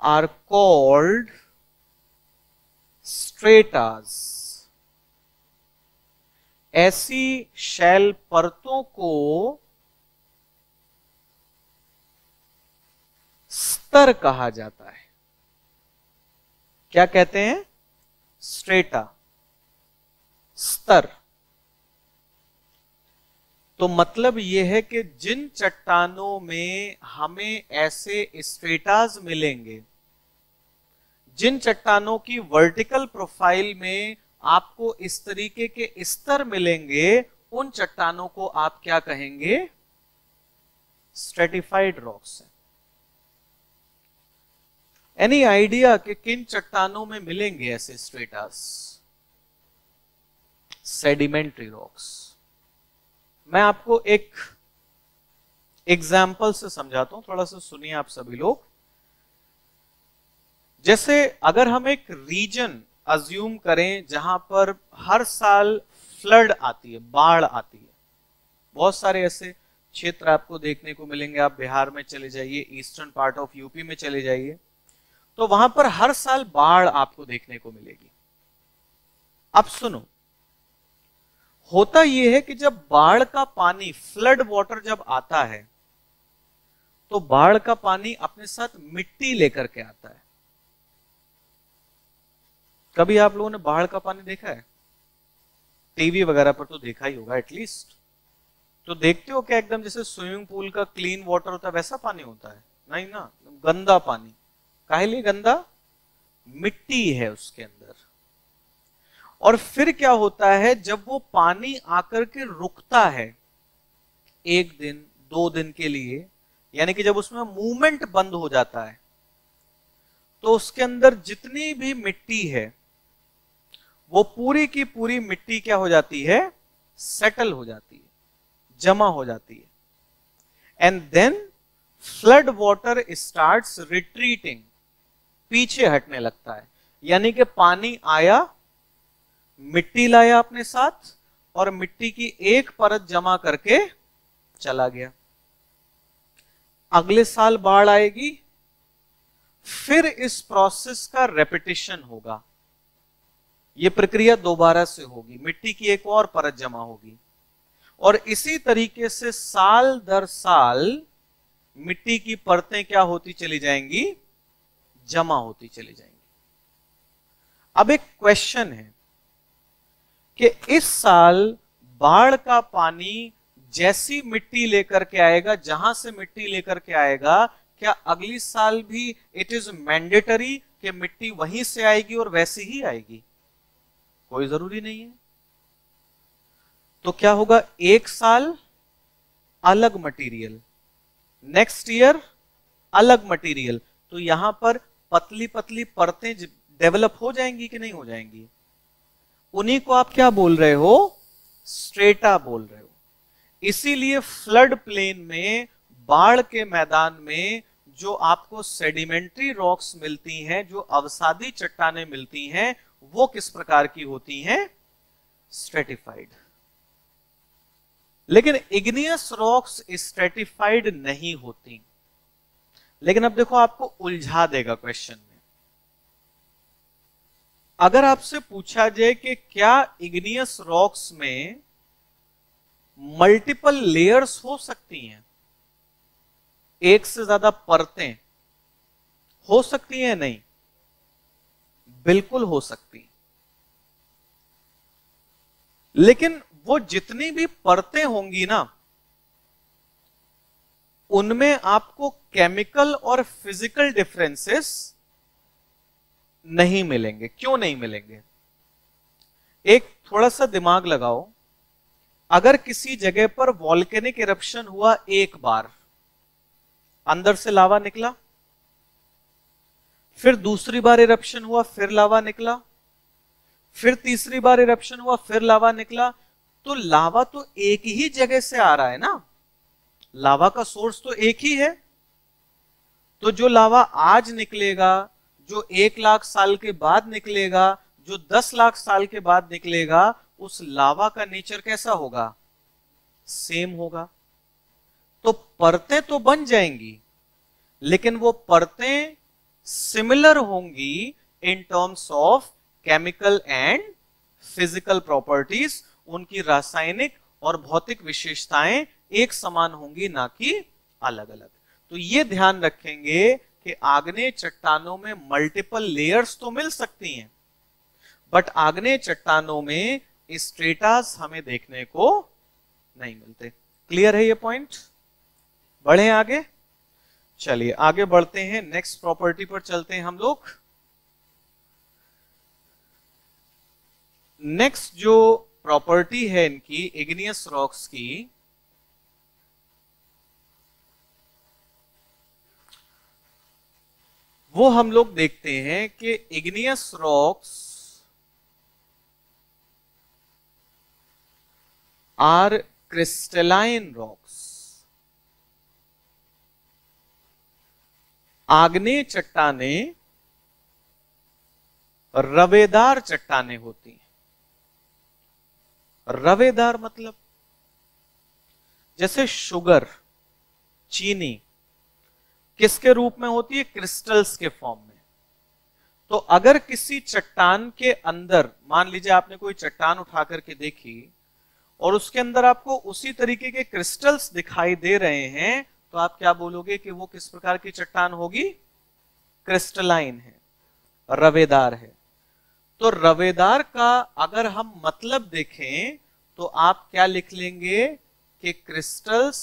are called stratas। ऐसी शैल परतों को स्तर कहा जाता है। क्या कहते हैं, स्ट्रेटा, स्तर। तो मतलब यह है कि जिन चट्टानों में हमें ऐसे स्ट्रेटास मिलेंगे, जिन चट्टानों की वर्टिकल प्रोफाइल में आपको इस तरीके के स्तर मिलेंगे, उन चट्टानों को आप क्या कहेंगे, स्ट्रेटिफाइड रॉक्स। एनी आइडिया कि किन चट्टानों में मिलेंगे ऐसे स्ट्रेटास, सेडिमेंट्री रॉक्स। मैं आपको एक एग्जाम्पल से समझाता हूं, थोड़ा सा सुनिए आप सभी लोग। जैसे अगर हम एक रीजन अज्यूम करें जहां पर हर साल फ्लड आती है, बाढ़ आती है, बहुत सारे ऐसे क्षेत्र आपको देखने को मिलेंगे। आप बिहार में चले जाइए, ईस्टर्न पार्ट ऑफ यूपी में चले जाइए, तो वहां पर हर साल बाढ़ आपको देखने को मिलेगी। अब सुनो, होता यह है कि जब बाढ़ का पानी, फ्लड वाटर जब आता है, तो बाढ़ का पानी अपने साथ मिट्टी लेकर के आता है। कभी आप लोगों ने बाढ़ का पानी देखा है? टीवी वगैरह पर तो देखा ही होगा एटलीस्ट। तो देखते हो क्या एकदम जैसे स्विमिंग पूल का क्लीन वाटर होता है वैसा पानी होता है? नहीं ना, गंदा पानी। काहे लिए गंदा? मिट्टी है उसके अंदर। और फिर क्या होता है, जब वो पानी आकर के रुकता है एक दिन 2 दिन के लिए, यानी कि जब उसमें मूवमेंट बंद हो जाता है, तो उसके अंदर जितनी भी मिट्टी है वो पूरी की पूरी मिट्टी क्या हो जाती है? सेटल हो जाती है, जमा हो जाती है। And then flood water starts retreating, पीछे हटने लगता है। यानी कि पानी आया, मिट्टी लाया अपने साथ, और मिट्टी की एक परत जमा करके चला गया। अगले साल बाढ़ आएगी, फिर इस प्रोसेस का रेपिटेशन होगा। यह प्रक्रिया दोबारा से होगी, मिट्टी की एक और परत जमा होगी, और इसी तरीके से साल दर साल मिट्टी की परतें क्या होती चली जाएंगी? जमा होती चली जाएंगी। अब एक क्वेश्चन है कि इस साल बाढ़ का पानी जैसी मिट्टी लेकर के आएगा, जहां से मिट्टी लेकर के आएगा, क्या अगली साल भी इट इज मैंडेटरी कि मिट्टी वहीं से आएगी और वैसी ही आएगी? कोई जरूरी नहीं है। तो क्या होगा, एक साल अलग मटेरियल, नेक्स्ट ईयर अलग मटेरियल, तो यहां पर पतली पतली परतें डेवलप हो जाएंगी कि नहीं हो जाएंगी? उन्हीं को आप क्या बोल रहे हो? स्ट्रेटा बोल रहे हो। इसीलिए फ्लड प्लेन में, बाढ़ के मैदान में जो आपको सेडिमेंट्री रॉक्स मिलती हैं, जो अवसादी चट्टानें मिलती हैं, वो किस प्रकार की होती हैं? स्ट्रेटिफाइड। लेकिन इग्नियस रॉक्स स्ट्रेटिफाइड नहीं होती। लेकिन अब देखो, आपको उलझा देगा क्वेश्चन में। अगर आपसे पूछा जाए कि क्या इग्नियस रॉक्स में मल्टीपल लेयर्स हो सकती हैं, एक से ज्यादा परतें हो सकती हैं? नहीं, बिल्कुल हो सकती। लेकिन वो जितनी भी परतें होंगी ना, उनमें आपको केमिकल और फिजिकल डिफरेंसेस नहीं मिलेंगे। क्यों नहीं मिलेंगे? एक थोड़ा सा दिमाग लगाओ। अगर किसी जगह पर वॉल्केनिक इरप्शन हुआ एक बार, अंदर से लावा निकला, फिर दूसरी बार इरप्शन हुआ, फिर लावा निकला, फिर तीसरी बार इरप्शन हुआ, फिर लावा निकला, तो लावा तो एक ही जगह से आ रहा है ना, लावा का सोर्स तो एक ही है। तो जो लावा आज निकलेगा, जो 1 लाख साल के बाद निकलेगा, जो 10 लाख साल के बाद निकलेगा, उस लावा का नेचर कैसा होगा? सेम होगा। तो परतें तो बन जाएंगी, लेकिन वो परतें सिमिलर होंगी in terms of chemical and physical properties. उनकी रासायनिक और भौतिक विशेषताएं एक समान होंगी, ना कि अलग अलग। तो ये ध्यान रखेंगे कि आग्नेय चट्टानों में मल्टीपल लेयर्स तो मिल सकती हैं, बट आग्नेय चट्टानों में स्ट्रेटास हमें देखने को नहीं मिलते। क्लियर है ये पॉइंट? बढ़े आगे? चलिए आगे बढ़ते हैं, नेक्स्ट प्रॉपर्टी पर चलते हैं हम लोग। नेक्स्ट जो प्रॉपर्टी है इनकी, इग्नियस रॉक्स की, वो हम लोग देखते हैं कि igneous rocks are crystalline rocks. आग्नेय चट्टानें रवेदार चट्टानें होती हैं। रवेदार मतलब जैसे शुगर, चीनी किसके रूप में होती है? क्रिस्टल्स के फॉर्म में। तो अगर किसी चट्टान के अंदर, मान लीजिए आपने कोई चट्टान उठा करके देखी और उसके अंदर आपको उसी तरीके के क्रिस्टल्स दिखाई दे रहे हैं, तो आप क्या बोलोगे कि वो किस प्रकार की चट्टान होगी? क्रिस्टलाइन है, रवेदार है। तो रवेदार का अगर हम मतलब देखें तो आप क्या लिख लेंगे कि crystals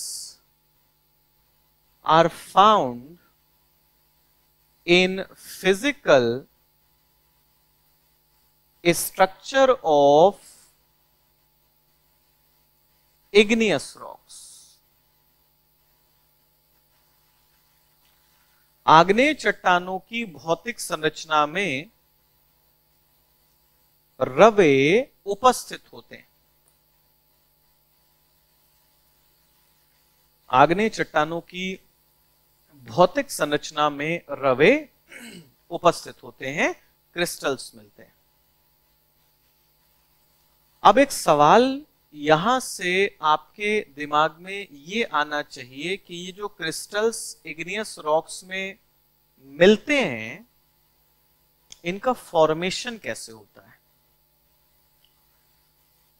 are found in physical structure of igneous rocks. आग्नेय चट्टानों की भौतिक संरचना में रवे उपस्थित होते हैं। आग्नेय चट्टानों की भौतिक संरचना में रवे उपस्थित होते हैं, क्रिस्टल्स मिलते हैं। अब एक सवाल यहां से आपके दिमाग में ये आना चाहिए कि ये जो क्रिस्टल्स इग्नियस रॉक्स में मिलते हैं, इनका फॉर्मेशन कैसे होता है?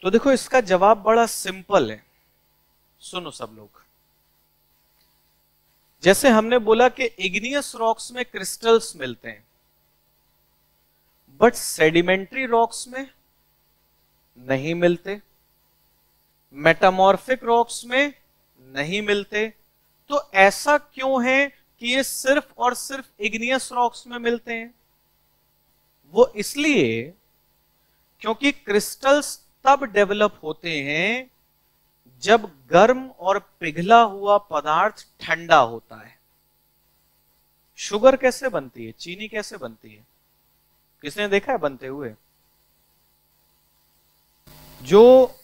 तो देखो, इसका जवाब बड़ा सिंपल है। सुनो सब लोग, जैसे हमने बोला कि इग्नियस रॉक्स में क्रिस्टल्स मिलते हैं, बट सेडिमेंट्री रॉक्स में नहीं मिलते, मेटामॉर्फिक रॉक्स में नहीं मिलते। तो ऐसा क्यों है कि ये सिर्फ और सिर्फ इग्नियस रॉक्स में मिलते हैं? वो इसलिए क्योंकि क्रिस्टल्स तब डेवलप होते हैं जब गर्म और पिघला हुआ पदार्थ ठंडा होता है। शुगर कैसे बनती है? चीनी कैसे बनती है? किसने देखा है बनते हुए? जो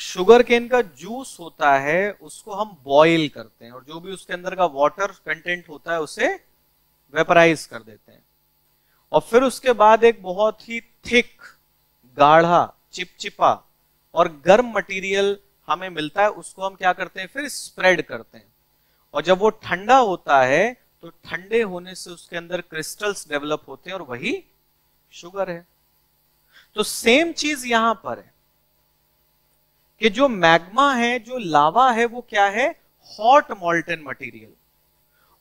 शुगर केन का जूस होता है उसको हम बॉईल करते हैं और जो भी उसके अंदर का वाटर कंटेंट होता है उसे वेपराइज कर देते हैं, और फिर उसके बाद एक बहुत ही थिक, गाढ़ा, चिपचिपा और गर्म मटेरियल हमें मिलता है। उसको हम क्या करते हैं? फिर स्प्रेड करते हैं, और जब वो ठंडा होता है तो ठंडे होने से उसके अंदर क्रिस्टल्स डेवलप होते हैं और वही शुगर है। तो सेम चीज यहां पर है कि जो मैग्मा है, जो लावा है, वो क्या है? Hot मॉल्टन material.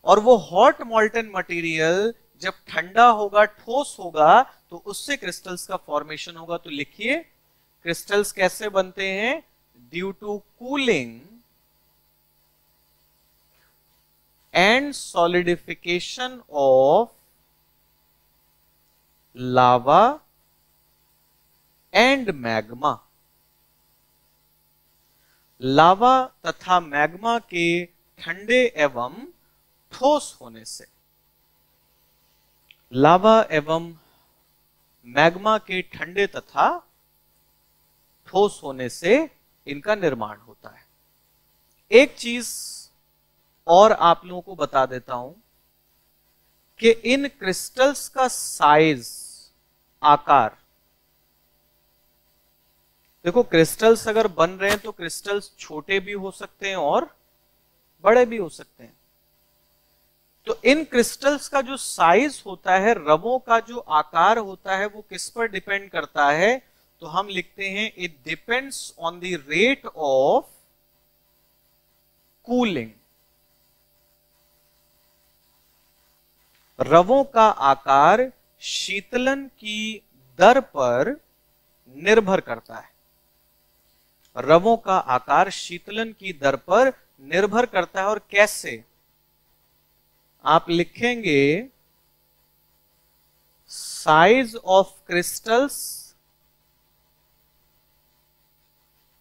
और वो हॉट मॉल्टन मटेरियल जब ठंडा होगा, ठोस होगा, तो उससे क्रिस्टल्स का फॉर्मेशन होगा। तो लिखिए, क्रिस्टल्स कैसे बनते हैं? Due to cooling and solidification of lava and magma. Lava तथा मैग्मा के ठंडे एवं ठोस होने से, लावा एवं मैग्मा के ठंडे तथा ठोस होने से इनका निर्माण होता है। एक चीज और आप लोगों को बता देता हूं कि इन क्रिस्टल्स का साइज, आकार, देखो क्रिस्टल्स अगर बन रहे हैं तो क्रिस्टल्स छोटे भी हो सकते हैं और बड़े भी हो सकते हैं। तो इन क्रिस्टल्स का जो साइज होता है, रवों का जो आकार होता है, वो किस पर डिपेंड करता है? तो हम लिखते हैं it depends on the rate of cooling. रवों का आकार शीतलन की दर पर निर्भर करता है। रवों का आकार शीतलन की दर पर निर्भर करता है। और कैसे? आप लिखेंगे साइज ऑफ क्रिस्टल्स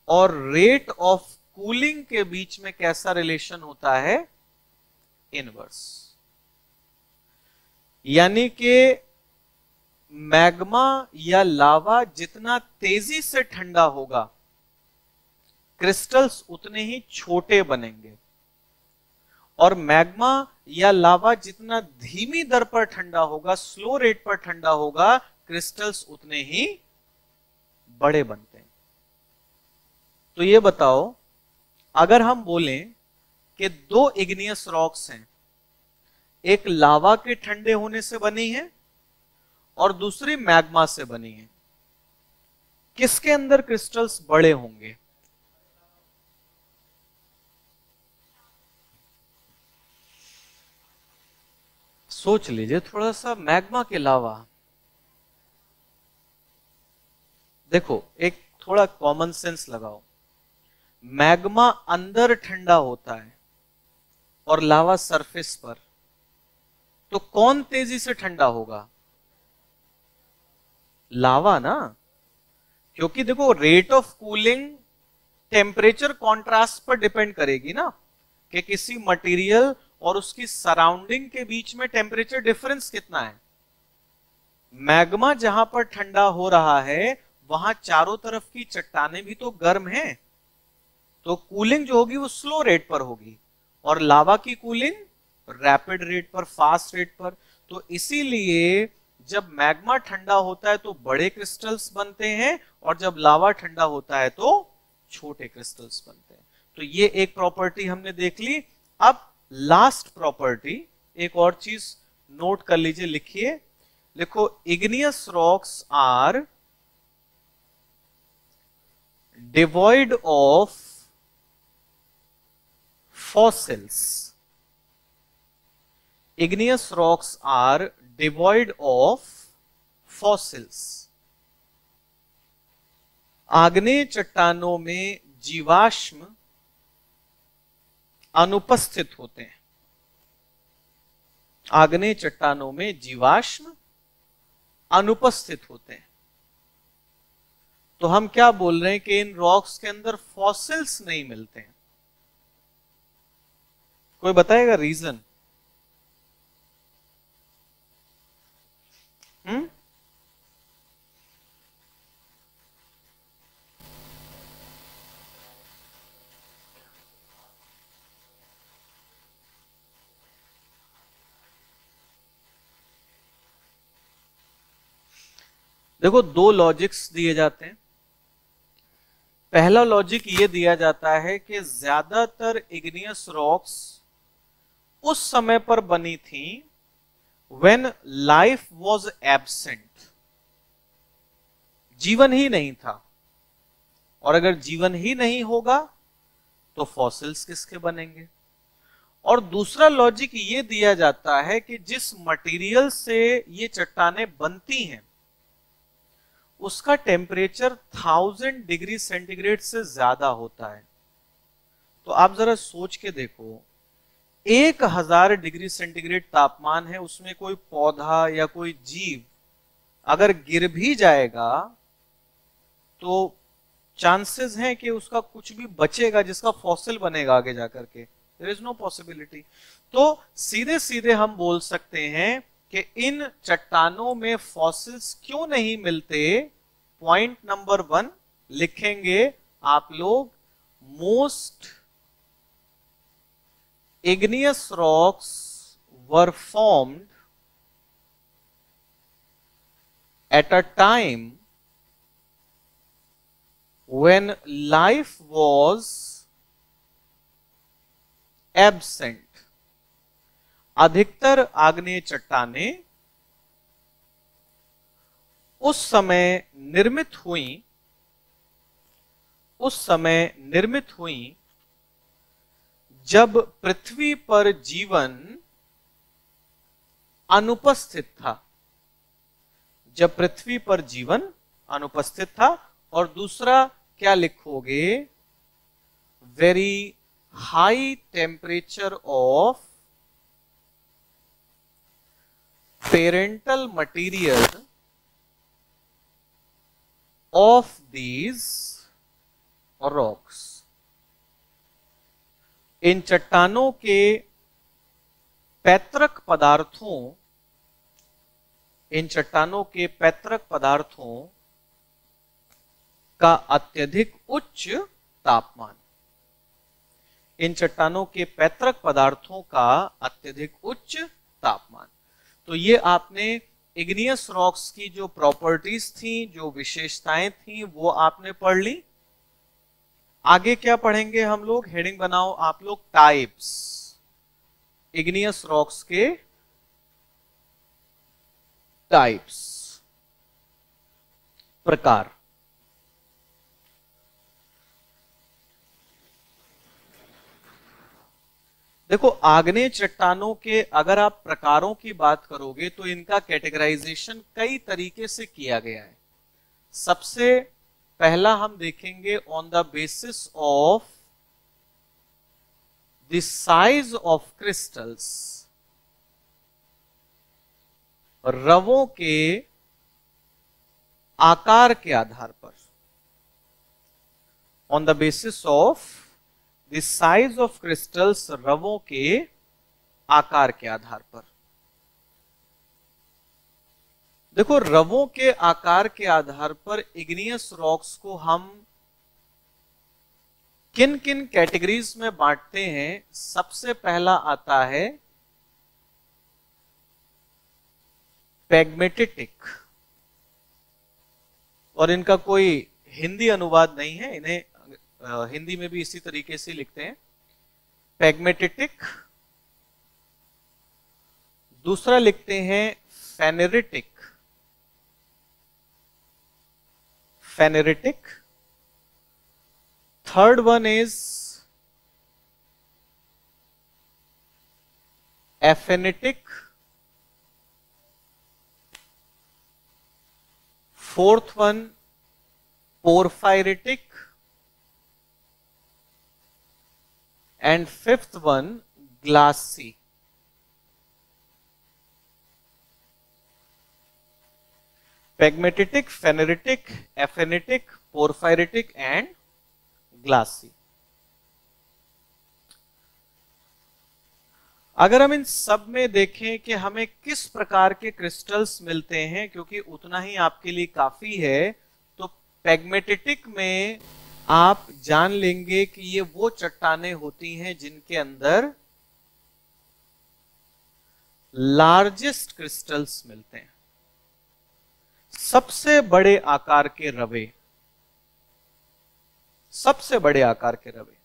और रेट ऑफ कूलिंग के बीच में कैसा रिलेशन होता है? इनवर्स। यानी कि मैग्मा या लावा जितना तेजी से ठंडा होगा, क्रिस्टल्स उतने ही छोटे बनेंगे, और मैग्मा या लावा जितना धीमी दर पर ठंडा होगा, स्लो रेट पर ठंडा होगा, क्रिस्टल्स उतने ही बड़े बनते हैं। तो ये बताओ, अगर हम बोलें कि दो इग्नियस रॉक्स हैं, एक लावा के ठंडे होने से बनी है और दूसरी मैग्मा से बनी है, किसके अंदर क्रिस्टल्स बड़े होंगे? सोच लीजिए थोड़ा सा, मैग्मा के अलावा। देखो, एक थोड़ा कॉमन सेंस लगाओ। मैग्मा अंदर ठंडा होता है और लावा सरफेस पर, तो कौन तेजी से ठंडा होगा? लावा ना, क्योंकि देखो rate of cooling temperature contrast पर डिपेंड करेगी ना, कि किसी मटेरियल और उसकी सराउंडिंग के बीच में टेम्परेचर डिफरेंस कितना है। मैग्मा जहां पर ठंडा हो रहा है वहां चारों तरफ की चट्टानें भी तो गर्म हैं, तो कूलिंग जो होगी वो स्लो रेट पर होगी, और लावा की कूलिंग रैपिड रेट पर, फास्ट रेट पर। तो इसीलिए जब मैग्मा ठंडा होता है तो बड़े क्रिस्टल्स बनते हैं, और जब लावा ठंडा होता है तो छोटे क्रिस्टल्स बनते हैं। तो ये एक प्रॉपर्टी हमने देख ली। अब लास्ट प्रॉपर्टी, एक और चीज नोट कर लीजिए, लिखिए, लिखो, igneous rocks are devoid of fossils. Igneous rocks are devoid of fossils. आग्नेय चट्टानों में जीवाश्म अनुपस्थित होते हैं। आग्नेय चट्टानों में जीवाश्म अनुपस्थित होते हैं। तो हम क्या बोल रहे हैं कि इन रॉक्स के अंदर फॉसिल्स नहीं मिलते हैं। कोई बताएगा रीजन? देखो, दो लॉजिक्स दिए जाते हैं। पहला लॉजिक ये दिया जाता है कि ज्यादातर इग्नियस रॉक्स उस समय पर बनी थी व्हेन लाइफ वाज एब्सेंट, जीवन ही नहीं था, और अगर जीवन ही नहीं होगा तो फॉसिल्स किसके बनेंगे। और दूसरा लॉजिक ये दिया जाता है कि जिस मटेरियल से ये चट्टानें बनती हैं उसका टेम्परेचर 1000 डिग्री सेंटीग्रेड से ज्यादा होता है। तो आप जरा सोच के देखो, 1000 डिग्री सेंटीग्रेड तापमान है, उसमें कोई पौधा या कोई जीव अगर गिर भी जाएगा तो चांसेस हैं कि उसका कुछ भी बचेगा जिसका फॉसिल बनेगा आगे जाकर के। There is no possibility. तो सीधे सीधे हम बोल सकते हैं कि इन चट्टानों में फॉसिल्स क्यों नहीं मिलते। पॉइंट नंबर 1 लिखेंगे आप लोग, most igneous rocks were formed at a time when life was absent. अधिकतर आग्नेय चट्टानें उस समय निर्मित हुई जब पृथ्वी पर जीवन अनुपस्थित था। जब पृथ्वी पर जीवन अनुपस्थित था। और दूसरा क्या लिखोगे? Very high temperature of parental material of these rocks. इन चट्टानों के पैतृक पदार्थों का अत्यधिक उच्च तापमान। इन चट्टानों के पैतृक पदार्थों का अत्यधिक उच्च तापमान। तो ये आपने इग्नियस रॉक्स की जो प्रॉपर्टीज थी, जो विशेषताएं थी, वो आपने पढ़ ली। आगे क्या पढ़ेंगे हम लोग, हेडिंग बनाओ आप लोग, टाइप्स, इग्नियस रॉक्स के टाइप्स, प्रकार। देखो, आग्नेय चट्टानों के अगर आप प्रकारों की बात करोगे तो इनका कैटेगराइजेशन कई तरीके से किया गया है। सबसे पहला हम देखेंगे on the basis of the size of crystals, रवों के आकार के आधार पर, on the basis of the size of crystals, रवों के आकार के आधार पर। देखो, रवों के आकार के आधार पर इग्नियस रॉक्स को हम किन किन कैटेगरीज में बांटते हैं। सबसे पहला आता है पेग्मेटिटिक, और इनका कोई हिंदी अनुवाद नहीं है, इन्हें हिंदी में भी इसी तरीके से लिखते हैं, पेग्मेटिटिक। दूसरा लिखते हैं phaneritic, phaneritic. Third one is aphanitic. Fourth one porphyritic, and fifth one glassy। Pegmatitic, pheneritic, aphanitic, porphyritic and glassy। अगर हम इन सब में देखें कि हमें किस प्रकार के क्रिस्टल्स मिलते हैं, क्योंकि उतना ही आपके लिए काफी है, तो पेग्मेटिटिक में आप जान लेंगे कि ये वो चट्टानें होती हैं जिनके अंदर लार्जेस्ट क्रिस्टल्स मिलते हैं, सबसे बड़े आकार के रवे, सबसे बड़े आकार के रवे।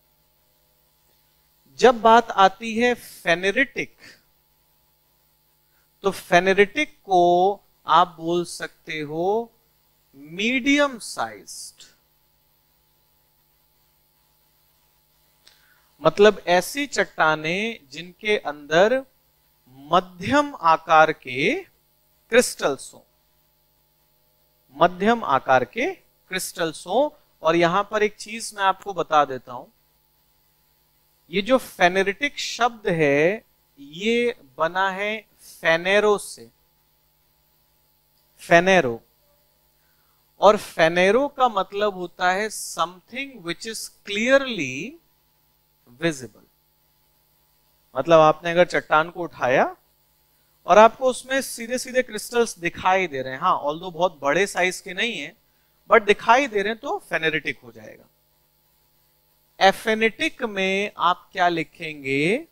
जब बात आती है फेनेरिटिक, तो फेनेरिटिक को आप बोल सकते हो मीडियम साइज्ड, मतलब ऐसी चट्टानें जिनके अंदर मध्यम आकार के क्रिस्टल्स हो, मध्यम आकार के क्रिस्टल्स हो। और यहां पर एक चीज मैं आपको बता देता हूं, ये जो फेनेरिटिक शब्द है ये बना है फेनेरो से, फेनेरो, और फेनेरो का मतलब होता है something which is clearly visible. मतलब आपने अगर चट्टान को उठाया और आपको उसमें सीधे सीधे क्रिस्टल्स दिखाई दे रहे हैं, हाँ ऑल्दो बहुत बड़े साइज के नहीं है बट दिखाई दे रहे हैं, तो फेनेरिटिक हो जाएगा। एफेनेटिक में आप क्या लिखेंगे,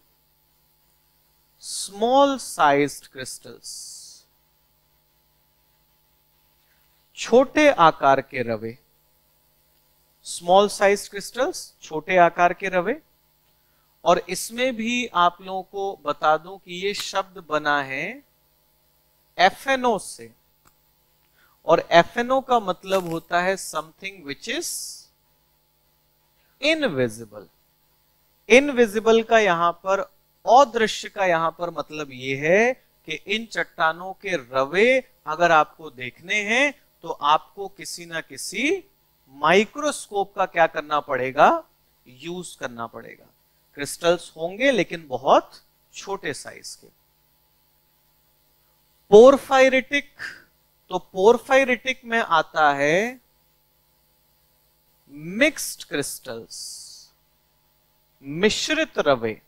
स्मॉल साइज्ड क्रिस्टल्स, छोटे आकार के रवे, स्मॉल साइज्ड क्रिस्टल्स, छोटे आकार के रवे। और इसमें भी आप लोगों को बता दूं कि ये शब्द बना है एफएनओ से, और एफएनओ का मतलब होता है something which is invisible. Invisible का यहां पर, अदृश्य का यहां पर मतलब ये है कि इन चट्टानों के रवे अगर आपको देखने हैं तो आपको किसी ना किसी माइक्रोस्कोप का क्या करना पड़ेगा, यूज करना पड़ेगा। क्रिस्टल्स होंगे लेकिन बहुत छोटे साइज के। पोरफायरेटिक, तो पोरफायरेटिक में आता है मिक्स्ड क्रिस्टल्स, मिश्रित रवे,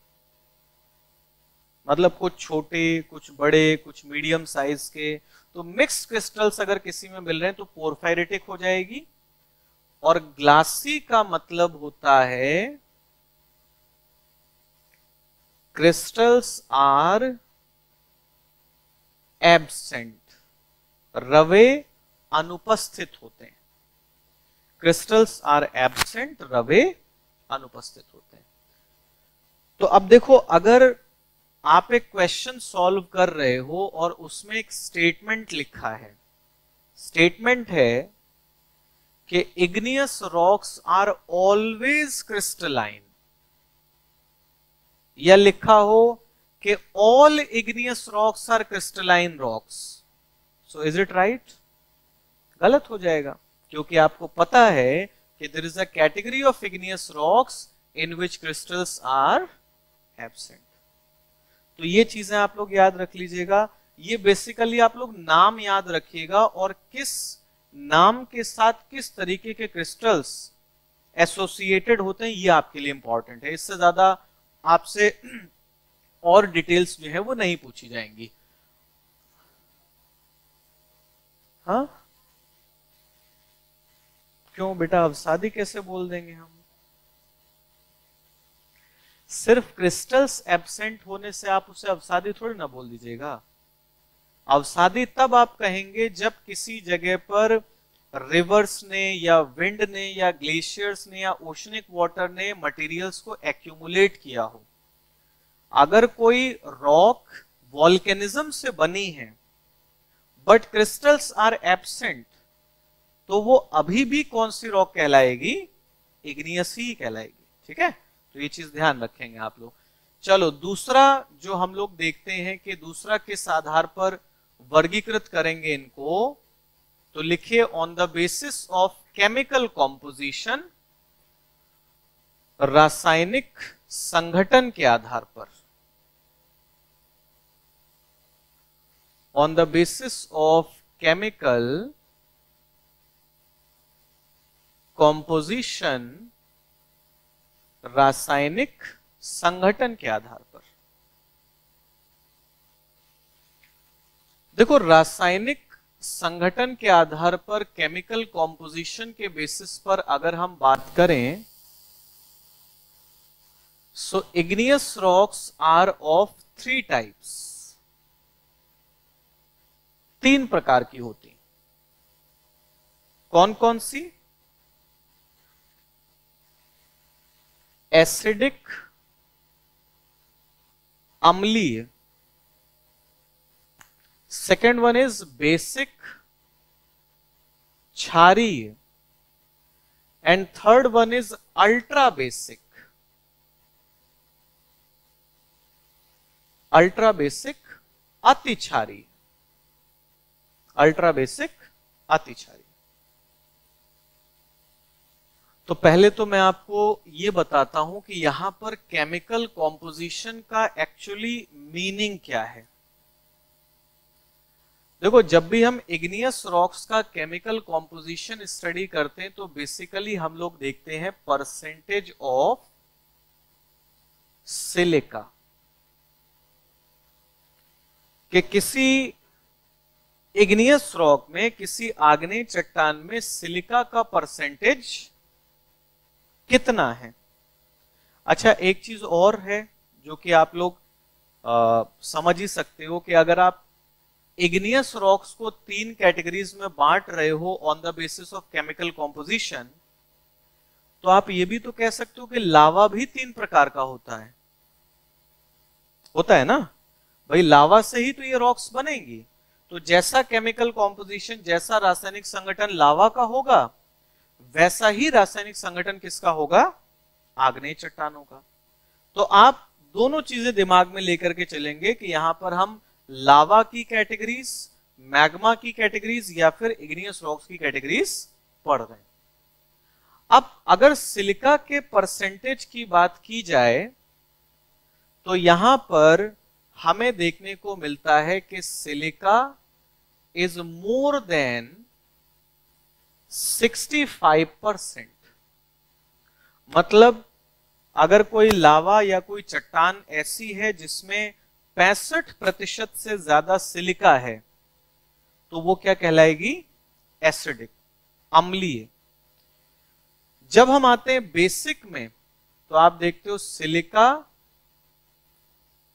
मतलब कुछ छोटे, कुछ बड़े, कुछ मीडियम साइज के। तो मिक्स्ड क्रिस्टल्स अगर किसी में मिल रहे हैं तो पोरफायरेटिक हो जाएगी। और ग्लासी का मतलब होता है क्रिस्टल्स आर एब्सेंट, रवे अनुपस्थित होते हैं। क्रिस्टल्स आर एब्सेंट, रवे अनुपस्थित होते हैं। तो अब देखो, अगर आप एक क्वेश्चन सॉल्व कर रहे हो और उसमें एक स्टेटमेंट लिखा है, स्टेटमेंट है कि igneous rocks are always crystalline, या लिखा हो कि all igneous rocks are crystalline rocks, so is it right? गलत हो जाएगा, क्योंकि आपको पता है कि there is a category of igneous rocks in which crystals are absent. तो ये चीजें आप लोग याद रख लीजिएगा। ये बेसिकली आप लोग नाम याद रखिएगा और किस नाम के साथ किस तरीके के क्रिस्टल्स एसोसिएटेड होते हैं, ये आपके लिए इंपॉर्टेंट है। इससे ज्यादा आपसे और डिटेल्स जो है वो नहीं पूछी जाएंगी। हाँ, क्यों बेटा, अवसादी कैसे बोल देंगे हम? सिर्फ क्रिस्टल्स एब्सेंट होने से आप उसे अवसादी थोड़ी ना बोल दीजिएगा। अवसादी तब आप कहेंगे जब किसी जगह पर रिवर्स ने या विंड ने या ग्लेशियर्स ने या ओशनिक वाटर ने मटेरियल्स को एक्यूमुलेट किया हो। अगर कोई रॉक वॉल्केनिज्म से बनी है बट क्रिस्टल्स आर एब्सेंट, तो वो अभी भी कौन सी रॉक कहलाएगी? इग्नियस ही कहलाएगी। ठीक है, तो ये चीज ध्यान रखेंगे आप लोग। चलो, दूसरा जो हम लोग देखते हैं कि दूसरा किस आधार पर वर्गीकृत करेंगे इनको, तो लिखिए on the basis of chemical composition, रासायनिक संगठन के आधार पर। On the basis of chemical composition, रासायनिक संगठन के आधार पर। देखो, रासायनिक संगठन के आधार पर, केमिकल कॉम्पोजिशन के बेसिस पर अगर हम बात करें, so igneous rocks are of 3 types, 3 प्रकार की होती। कौन कौन सी? एसिडिक, अम्लीय, सेकेंड वन इज बेसिक, क्षारीय, and third one is ultra basic. Ultra basic अति क्षारीय, अल्ट्रा बेसिक अति क्षारीय। तो पहले तो मैं आपको ये बताता हूं कि यहां पर केमिकल कॉम्पोजिशन का एक्चुअली मीनिंग क्या है। देखो, जब भी हम इग्नियस रॉक्स का केमिकल कॉम्पोजिशन स्टडी करते हैं तो बेसिकली हम लोग देखते हैं परसेंटेज ऑफ सिलिका, कि किसी इग्नियस रॉक में, किसी आग्नेय चट्टान में सिलिका का परसेंटेज कितना है। अच्छा, एक चीज और है जो कि आप लोग समझ ही सकते हो कि अगर आप इग्नियस रॉक्स को 3 कैटेगरीज में बांट रहे हो on the basis of chemical composition, तो आप ये भी तो कह सकते हो कि लावा भी 3 प्रकार का होता है ना भाई, लावा से ही तो ये रॉक्स बनेंगी। तो जैसा केमिकल कॉम्पोजिशन, जैसा रासायनिक संगठन लावा का होगा, वैसा ही रासायनिक संगठन किसका होगा? आग्नेय चट्टानों का। तो आप दोनों चीजें दिमाग में लेकर के चलेंगे कि यहां पर हम लावा की कैटेगरीज, मैग्मा की कैटेगरीज या फिर इग्नियस रॉक्स की कैटेगरीज पढ़ रहे हैं। अब अगर सिलिका के परसेंटेज की बात की जाए तो यहां पर हमें देखने को मिलता है कि सिलिका इज मोर देन 65%। मतलब अगर कोई लावा या कोई चट्टान ऐसी है जिसमें 65% से ज्यादा सिलिका है, तो वो क्या कहलाएगी? एसिडिक, अम्लीय। जब हम आते हैं बेसिक में, तो आप देखते हो silica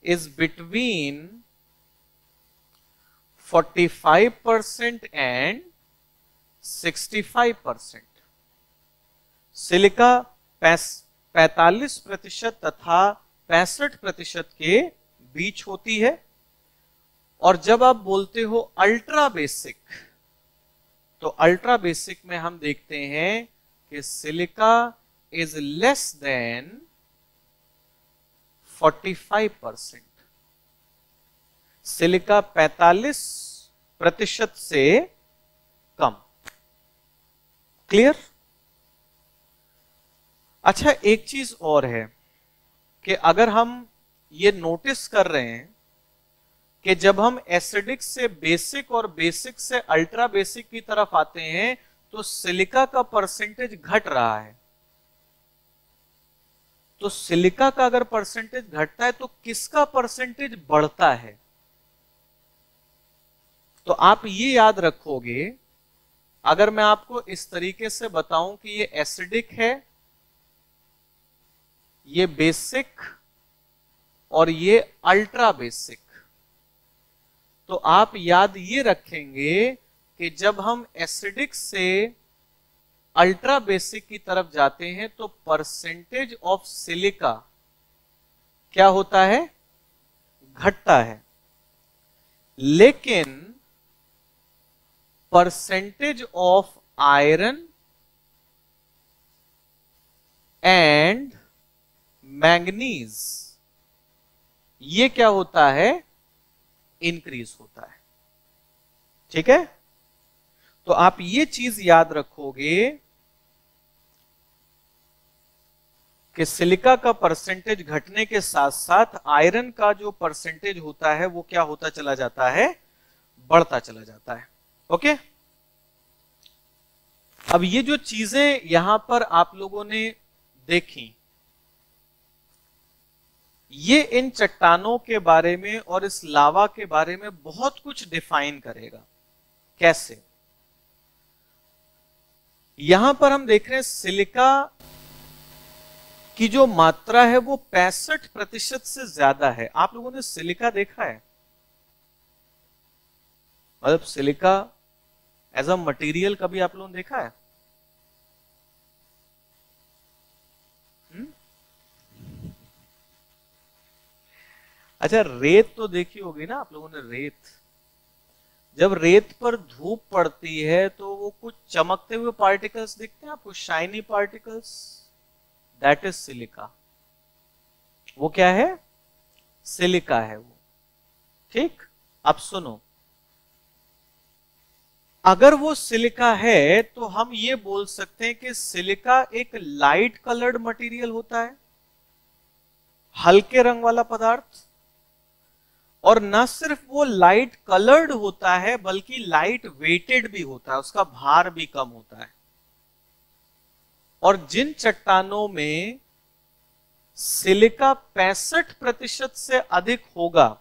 is between 45% and 65%। Silica 45% तथा 65% के बीच होती है। और जब आप बोलते हो अल्ट्रा बेसिक, तो अल्ट्रा बेसिक में हम देखते हैं कि silica is less than 45%। Silica 45% से कम। क्लियर? अच्छा, एक चीज और है कि अगर हम ये नोटिस कर रहे हैं कि जब हम एसिडिक से बेसिक और बेसिक से अल्ट्रा बेसिक की तरफ आते हैं तो सिलिका का परसेंटेज घट रहा है। तो सिलिका का अगर परसेंटेज घटता है तो किसका परसेंटेज बढ़ता है? तो आप ये याद रखोगे, अगर मैं आपको इस तरीके से बताऊं कि ये एसिडिक है, ये बेसिक और ये अल्ट्रा बेसिक, तो आप याद ये रखेंगे कि जब हम एसिडिक से अल्ट्रा बेसिक की तरफ जाते हैं तो परसेंटेज ऑफ सिलिका क्या होता है? घटता है। लेकिन percentage of iron and manganese ये क्या होता है? इंक्रीज होता है। ठीक है? तो आप ये चीज याद रखोगे कि सिलिका का परसेंटेज घटने के साथ साथ आयरन का जो परसेंटेज होता है वो क्या होता चला जाता है? बढ़ता चला जाता है। ओके? अब ये जो चीजें यहां पर आप लोगों ने देखी, ये इन चट्टानों के बारे में और इस लावा के बारे में बहुत कुछ डिफाइन करेगा। कैसे? यहां पर हम देख रहे हैं सिलिका की जो मात्रा है वो 65% से ज्यादा है। आप लोगों ने सिलिका देखा है? मतलब सिलिका एज अ मटेरियल कभी आप लोगों ने देखा है? अच्छा, रेत तो देखी होगी ना आप लोगों ने? रेत, जब रेत पर धूप पड़ती है तो वो कुछ चमकते हुए पार्टिकल्स दिखते हैं आपको, shiny particles, that is silica. वो क्या है? सिलिका है वो। ठीक? अब सुनो, अगर वो सिलिका है तो हम ये बोल सकते हैं कि सिलिका एक लाइट कलर्ड मटेरियल होता है, हल्के रंग वाला पदार्थ। और ना सिर्फ वो लाइट कलर्ड होता है बल्कि लाइट वेटेड भी होता है, उसका भार भी कम होता है। और जिन चट्टानों में सिलिका 65% से अधिक होगा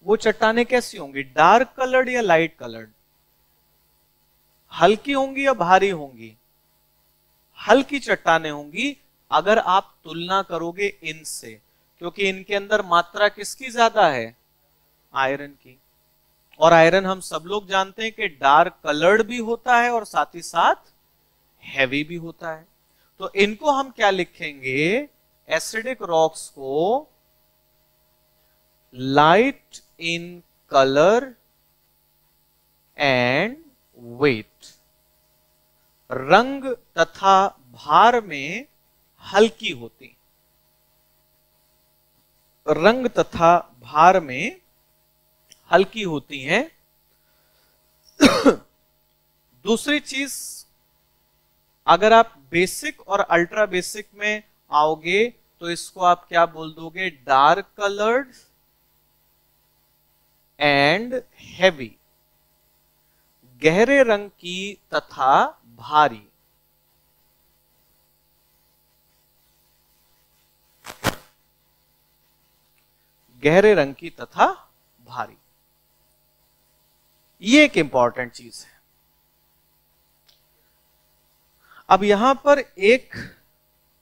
वो चट्टानें कैसी होंगी? डार्क कलर्ड या लाइट कलर्ड? हल्की होंगी या भारी होंगी? हल्की चट्टानें होंगी अगर आप तुलना करोगे इनसे, क्योंकि इनके अंदर मात्रा किसकी ज्यादा है? आयरन की। और आयरन हम सब लोग जानते हैं कि डार्क कलर्ड भी होता है और साथ ही साथ हैवी भी होता है। तो इनको हम क्या लिखेंगे? एसिडिक रॉक्स को light in colour and weight, रंग तथा भार में हल्की होती, रंग तथा भार में हल्की होती हैं। दूसरी चीज, अगर आप बेसिक और अल्ट्रा बेसिक में आओगे तो इसको आप क्या बोल दोगे? डार्क कलर्ड एंड हैवी, गहरे रंग की तथा भारी। गहरे रंग की तथा भारी, ये एक इंपॉर्टेंट चीज है। अब यहां पर एक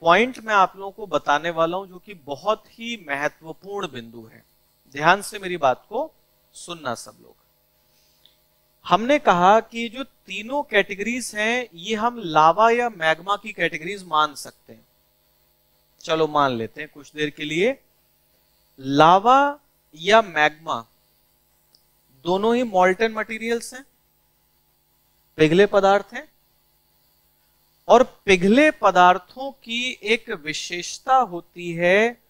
पॉइंट मैं आप लोगों को बताने वाला हूं जो कि बहुत ही महत्वपूर्ण बिंदु है। ध्यान से मेरी बात को सुनना सब लोग। हमने कहा कि जो तीनों कैटेगरीज हैं ये हम लावा या मैग्मा की कैटेगरीज मान सकते हैं। चलो मान लेते हैं कुछ देर के लिए। लावा या मैग्मा दोनों ही मॉल्टन मटेरियल्स हैं, पिघले पदार्थ हैं, और पिघले पदार्थों की एक विशेषता होती है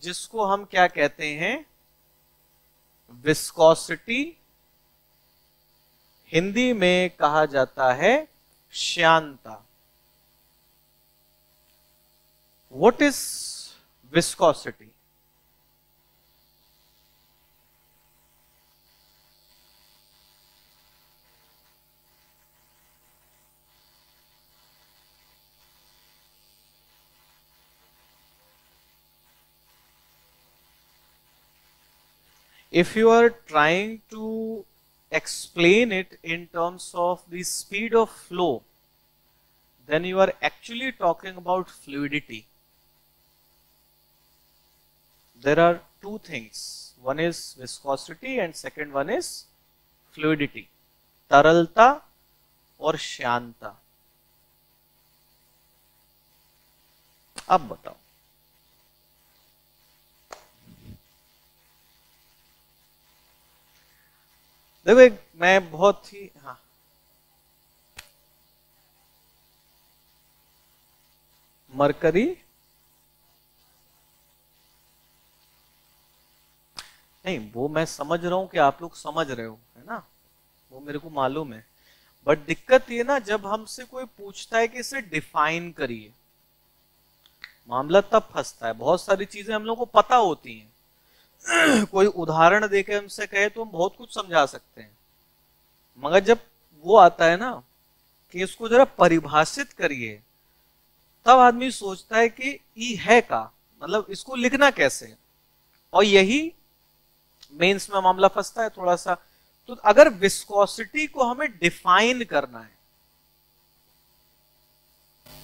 जिसको हम क्या कहते हैं, विस्कोसिटी। हिंदी में कहा जाता है श्यानता। What is viscosity? If you are trying to explain it in terms of the speed of flow, then you are actually talking about fluidity. There are two things. One is viscosity and second one is fluidity. तरलता और श्यानता। अब बताओ, देखो एक मैं बहुत ही mercury नहीं, वो मैं समझ रहा हूं कि आप लोग समझ रहे हो, है ना, वो मेरे को मालूम है। बट दिक्कत ये ना, जब हमसे कोई पूछता है कि इसे डिफाइन करिए, मामला तब फंसता है। बहुत सारी चीजें हम लोग को पता होती हैं, कोई उदाहरण देके हमसे कहे तो हम बहुत कुछ समझा सकते हैं, मगर जब वो आता है ना कि इसको जरा परिभाषित करिए, तब आदमी सोचता है कि ई है का मतलब इसको लिखना कैसे। और यही मेंस में मामला फंसता है थोड़ा सा। तो अगर विस्कोसिटी को हमें डिफाइन करना है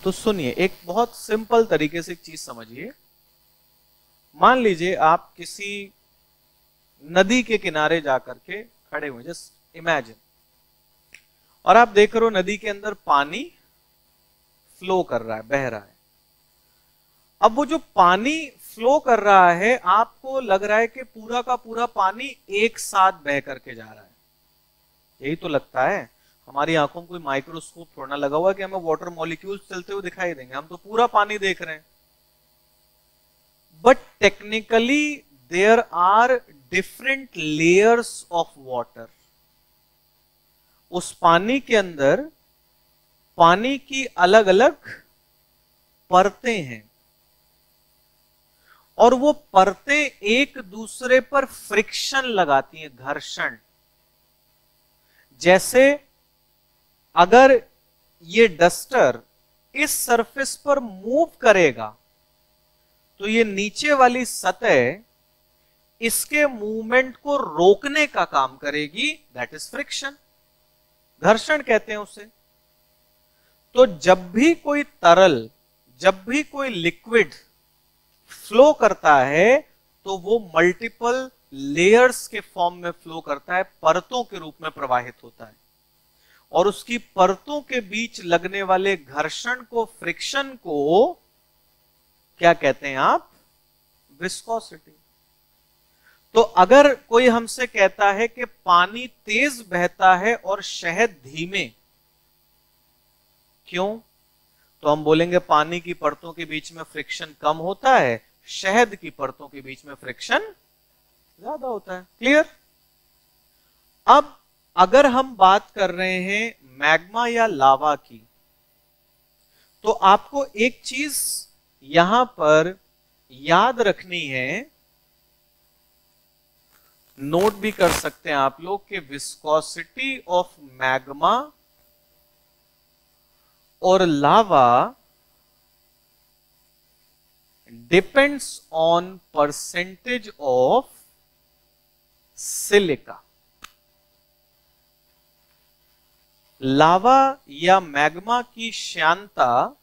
तो सुनिए, एक बहुत सिंपल तरीके से एक चीज समझिए। मान लीजिए आप किसी नदी के किनारे जाकर के खड़े हुए, जस्ट इमेजिन, और आप देख रहे हो नदी के अंदर पानी फ्लो कर रहा है, बह रहा है। अब वो जो पानी फ्लो कर रहा है, आपको लग रहा है कि पूरा का पूरा पानी एक साथ बह करके जा रहा है, यही तो लगता है। हमारी आंखों में कोई माइक्रोस्कोप थोड़ा ना लगा हुआ कि हमें वाटर मॉलिक्यूल्स चलते हुए दिखाई देंगे, हम तो पूरा पानी देख रहे हैं। But technically there are different layers of water. उस पानी के अंदर पानी की अलग अलग परतें हैं, और वो परतें एक दूसरे पर फ्रिक्शन लगाती हैं, घर्षण। जैसे अगर ये डस्टर इस सरफेस पर मूव करेगा तो ये नीचे वाली सतह इसके मूवमेंट को रोकने का काम करेगी, दैट इज फ्रिक्शन, घर्षण कहते हैं उसे। तो जब भी कोई तरल, जब भी कोई लिक्विड फ्लो करता है तो वो मल्टीपल लेयर्स के फॉर्म में फ्लो करता है, परतों के रूप में प्रवाहित होता है। और उसकी परतों के बीच लगने वाले घर्षण को, फ्रिक्शन को क्या कहते हैं आप, विस्कोसिटी। तो अगर कोई हमसे कहता है कि पानी तेज बहता है और शहद धीमे, क्यों? तो हम बोलेंगे पानी की परतों के बीच में फ्रिक्शन कम होता है, शहद की परतों के बीच में फ्रिक्शन ज्यादा होता है। क्लियर? अब अगर हम बात कर रहे हैं मैग्मा या लावा की, तो आपको एक चीज यहां पर याद रखनी है, नोट भी कर सकते हैं आप लोग, कि विस्कोसिटी ऑफ मैग्मा और lava depends on percentage of silica. Lava या मैग्मा की श्यानता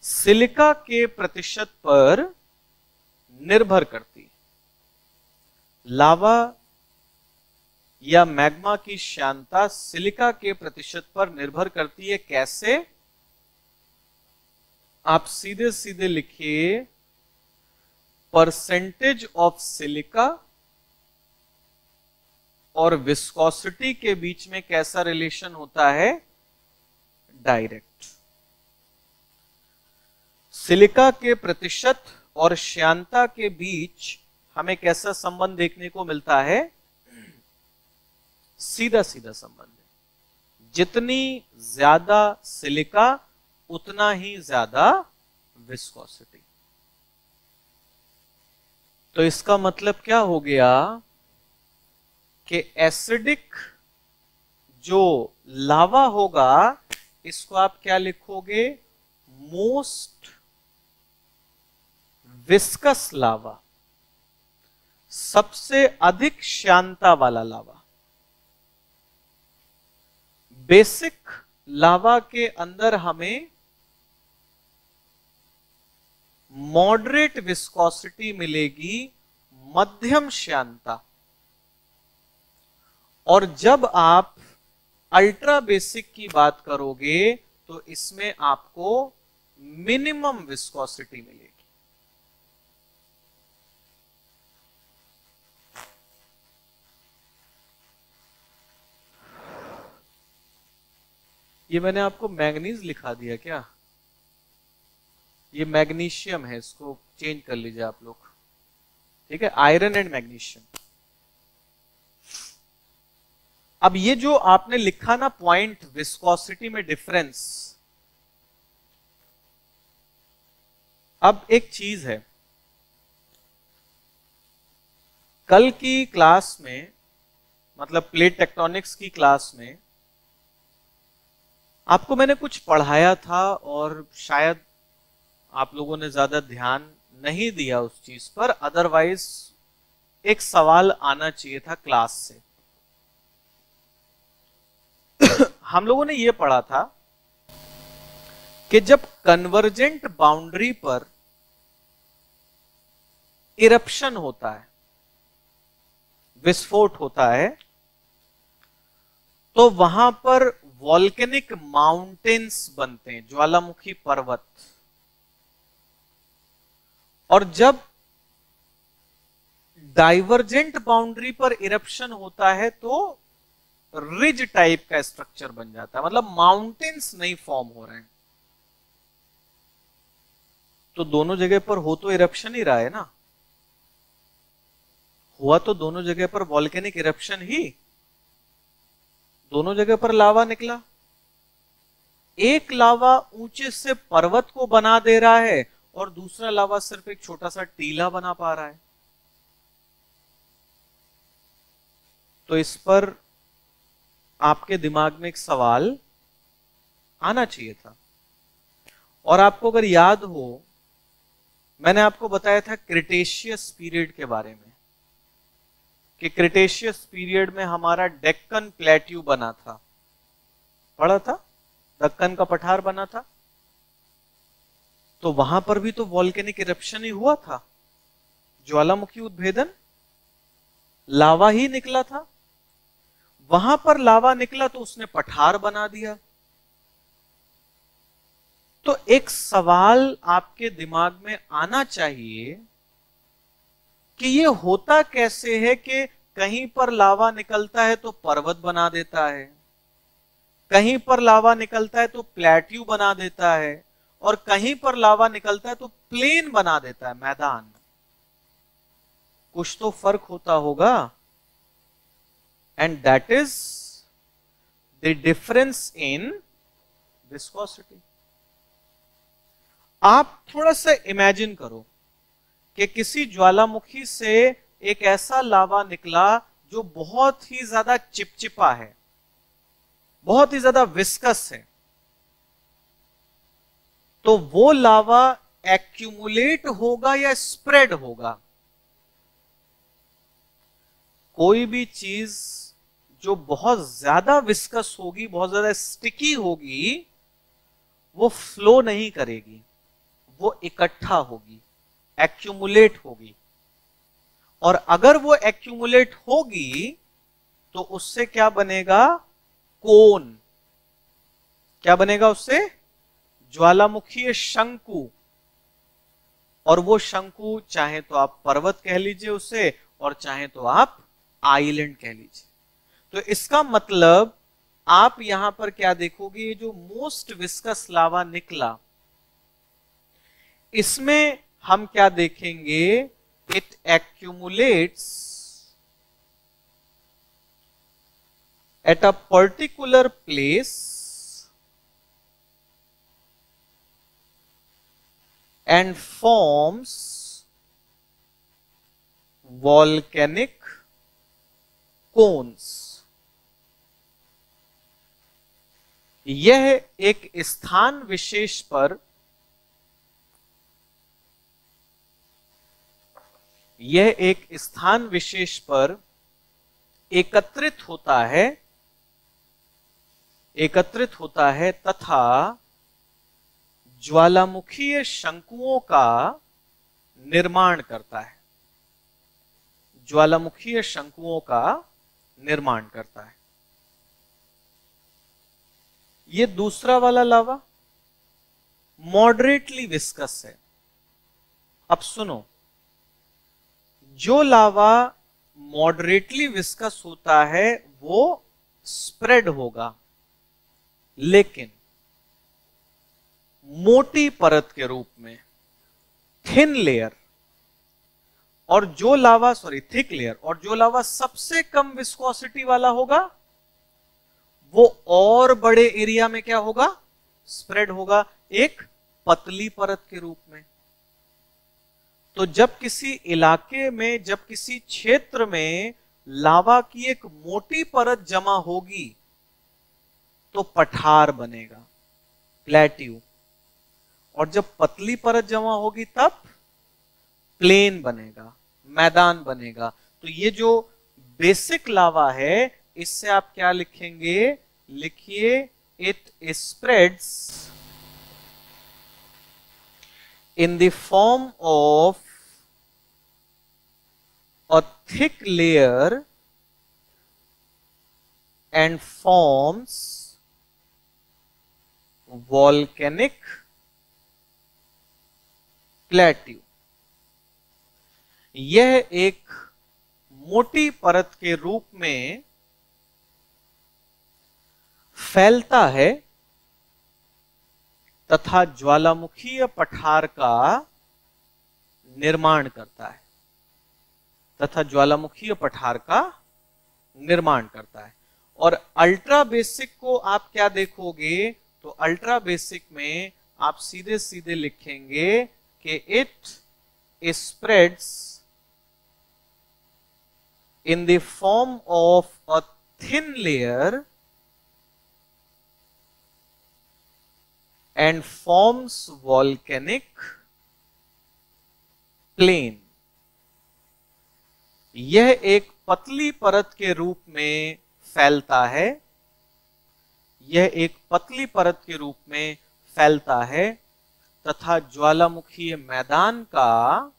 सिलिका के प्रतिशत पर निर्भर करती है। लावा या मैग्मा की श्यानता सिलिका के प्रतिशत पर निर्भर करती है। कैसे? आप सीधे सीधे लिखिए, परसेंटेज ऑफ सिलिका और विस्कोसिटी के बीच में कैसा रिलेशन होता है? डायरेक्ट। सिलिका के प्रतिशत और श्यानता के बीच हमें कैसा संबंध देखने को मिलता है? सीधा सीधा संबंध है। जितनी ज्यादा सिलिका उतना ही ज्यादा विस्कोसिटी। तो इसका मतलब क्या हो गया कि एसिडिक जो लावा होगा इसको आप क्या लिखोगे? मोस्ट विस्कस लावा, सबसे अधिक श्यानता वाला लावा। बेसिक लावा के अंदर हमें मॉडरेट विस्कोसिटी मिलेगी, मध्यम श्यानता। और जब आप अल्ट्रा बेसिक की बात करोगे तो इसमें आपको मिनिमम विस्कोसिटी मिलेगी। ये मैंने आपको मैग्नीज लिखा दिया क्या? ये मैग्नीशियम है, इसको चेंज कर लीजिए आप लोग। ठीक है, आयरन एंड मैग्नीशियम। अब ये जो आपने लिखा ना पॉइंट, विस्कोसिटी में डिफरेंस, अब एक चीज है, कल की क्लास में, मतलब प्लेट टेक्टोनिक्स की क्लास में आपको मैंने कुछ पढ़ाया था और शायद आप लोगों ने ज्यादा ध्यान नहीं दिया उस चीज पर। अदरवाइज एक सवाल आना चाहिए था क्लास से। हम लोगों ने यह पढ़ा था कि जब कन्वर्जेंट बाउंड्री पर इरप्शन होता है, विस्फोट होता है, तो वहां पर वॉल्केनिक माउंटेन्स बनते हैं, ज्वालामुखी पर्वत। और जब डाइवर्जेंट बाउंड्री पर इरप्शन होता है तो रिज टाइप का स्ट्रक्चर बन जाता है, मतलब माउंटेन्स नहीं फॉर्म हो रहे हैं। तो दोनों जगह पर हो तो इरप्शन ही रहा है ना, हुआ तो दोनों जगह पर वॉल्केनिक इरप्शन ही, दोनों जगह पर लावा निकला। एक लावा ऊंचे से पर्वत को बना दे रहा है और दूसरा लावा सिर्फ एक छोटा सा टीला बना पा रहा है। तो इस पर आपके दिमाग में एक सवाल आना चाहिए था। और आपको अगर याद हो, मैंने आपको बताया था क्रिटेशियस पीरियड के बारे में, कि क्रिटेशियस पीरियड में हमारा डेक्कन प्लेट्यू बना था, पढ़ा था, दक्कन का पठार बना था। तो वहां पर भी तो वॉल्केनिक इरप्शन ही हुआ था, ज्वालामुखी उद्भेदन, लावा ही निकला था। वहां पर लावा निकला तो उसने पठार बना दिया। तो एक सवाल आपके दिमाग में आना चाहिए कि ये होता कैसे है कि कहीं पर लावा निकलता है तो पर्वत बना देता है, कहीं पर लावा निकलता है तो प्लेट्यू बना देता है, और कहीं पर लावा निकलता है तो प्लेन बना देता है, मैदान। कुछ तो फर्क होता होगा, and that is the difference in viscosity. आप थोड़ा सा इमेजिन करो कि किसी ज्वालामुखी से एक ऐसा लावा निकला जो बहुत ही ज्यादा चिपचिपा है, बहुत ही ज्यादा विस्कस है। तो वो लावा एक्यूमुलेट होगा या स्प्रेड होगा? कोई भी चीज जो बहुत ज्यादा विस्कस होगी, बहुत ज्यादा स्टिकी होगी, वो फ्लो नहीं करेगी, वो इकट्ठा होगी, एक्यूमुलेट होगी। और अगर वो एक्यूमुलेट होगी तो उससे क्या बनेगा? कोन। क्या बनेगा उससे? ज्वालामुखीय शंकु। और वो शंकु चाहे तो आप पर्वत कह लीजिए उसे, और चाहे तो आप आइलैंड कह लीजिए। तो इसका मतलब आप यहां पर क्या देखोगे, ये जो मोस्ट विस्कस लावा निकला, इसमें हम क्या देखेंगे? It accumulates at a particular place and forms volcanic cones। यह एक स्थान विशेष पर, यह एक स्थान विशेष पर एकत्रित होता है तथा ज्वालामुखीय शंकुओं का निर्माण करता है। ज्वालामुखीय शंकुओं का निर्माण करता है। ये दूसरा वाला लावा मॉडरेटली विस्कस है। अब सुनो, जो लावा मॉडरेटली विस्कस होता है वो स्प्रेड होगा, लेकिन मोटी परत के रूप में, थिन लेयर। और जो लावा थिक लेयर, और जो लावा सबसे कम विस्कोसिटी वाला होगा वो और बड़े एरिया में क्या होगा? स्प्रेड होगा, एक पतली परत के रूप में। तो जब किसी इलाके में, जब किसी क्षेत्र में लावा की एक मोटी परत जमा होगी तो पठार बनेगा, प्लेट्यू। और जब पतली परत जमा होगी तब प्लेन बनेगा, मैदान बनेगा। तो ये जो बेसिक लावा है, इससे आप क्या लिखेंगे? लिखिए, it spreads in the form of a thick layer and forms volcanic plateau. यह एक मोटी परत के रूप में फैलता है तथा ज्वालामुखीय पठार का निर्माण करता है, और अल्ट्रा बेसिक को आप क्या देखोगे? तो अल्ट्रा बेसिक में आप सीधे सीधे लिखेंगे कि it spreads in the form of a thin layer and forms volcanic plain. यह एक पतली परत के रूप में फैलता है, तथा ज्वालामुखीय मैदान का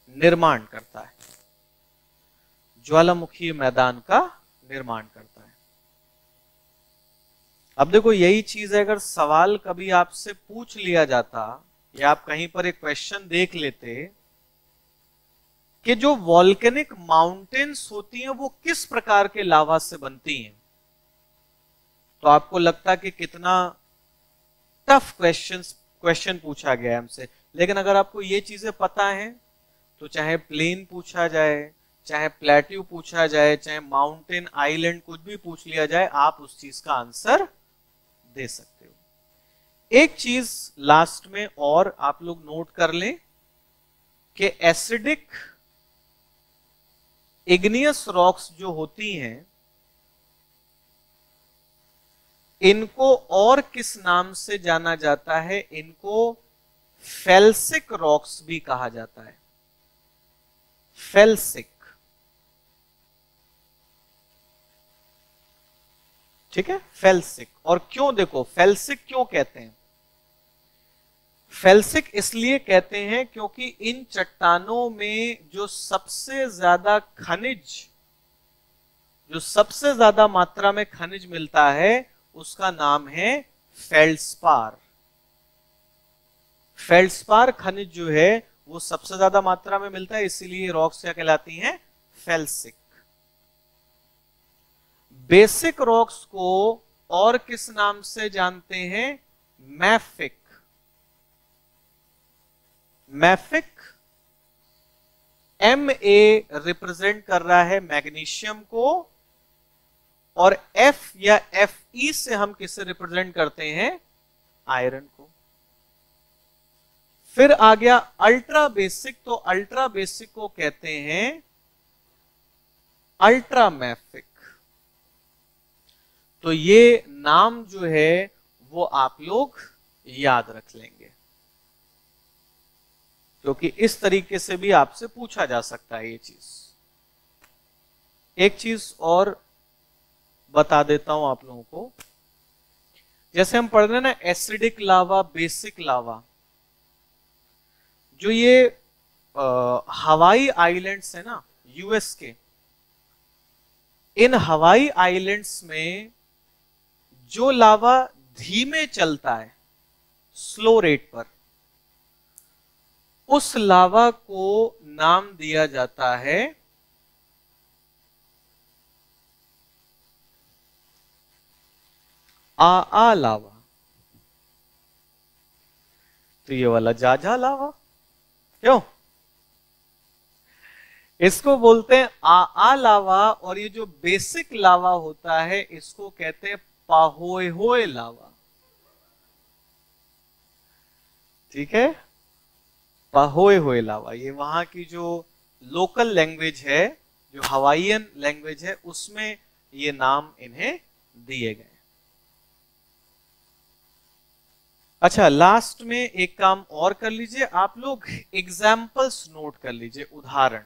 निर्माण करता है, अब देखो, यही चीज है, अगर सवाल कभी आपसे पूछ लिया जाता या आप कहीं पर एक क्वेश्चन देख लेते कि जो वॉल्केनिक माउंटेन्स होती हैं वो किस प्रकार के लावा से बनती हैं, तो आपको लगता कि कितना टफ क्वेश्चन पूछा गया है हमसे। लेकिन अगर आपको ये चीजें पता हैं तो चाहे प्लेन पूछा जाए, चाहे प्लेट्यू पूछा जाए, चाहे माउंटेन, आइलैंड, कुछ भी पूछ लिया जाए, आप उस चीज का आंसर दे सकते हो। एक चीज लास्ट में और आप लोग नोट कर लें कि एसिडिक इग्नियस रॉक्स जो होती हैं, इनको और किस नाम से जाना जाता है? इनको फेल्सिक रॉक्स भी कहा जाता है, फेल्सिक। ठीक है, फेल्सिक। और क्यों? देखो, फेल्सिक क्यों कहते हैं? फेल्सिक इसलिए कहते हैं क्योंकि इन चट्टानों में जो सबसे ज्यादा खनिज, जो सबसे ज्यादा मात्रा में खनिज मिलता है उसका नाम है फेल्ड्स्पार। फेल्ड्स्पार खनिज जो है वो सबसे ज्यादा मात्रा में मिलता है, इसीलिए रॉक्स क्या कहलाती हैं? फेल्सिक। बेसिक रॉक्स को और किस नाम से जानते हैं? मैफिक। मैफिक, Ma रिप्रेजेंट कर रहा है मैग्नीशियम को, और F या Fe से हम किसे रिप्रेजेंट करते हैं? आयरन को। फिर आ गया अल्ट्रा बेसिक, तो अल्ट्रा बेसिक को कहते हैं अल्ट्रा मैफिक। तो ये नाम जो है वो आप लोग याद रख लेंगे, क्योंकि इस तरीके से भी आपसे पूछा जा सकता है ये चीज। एक चीज और बता देता हूं आप लोगों को, जैसे हम पढ़ रहे हैं ना एसिडिक लावा, बेसिक लावा, जो ये हवाई आइलैंड्स है ना यूएस के, इन हवाई आइलैंड्स में जो लावा धीमे चलता है, स्लो रेट पर, उस लावा को नाम दिया जाता है आ लावा। तो ये वाला जाजा लावा, क्यों? इसको बोलते हैं आ लावा, और ये जो बेसिक लावा होता है इसको कहते हैं पाहोए लावा। ठीक है, पाहोए लावा। ये वहां की जो लोकल लैंग्वेज है, जो हवाईयन लैंग्वेज है, उसमें ये नाम इन्हें दिए गए। अच्छा, लास्ट में एक काम और कर लीजिए, आप लोग एग्जाम्पल्स नोट कर लीजिए, उदाहरण।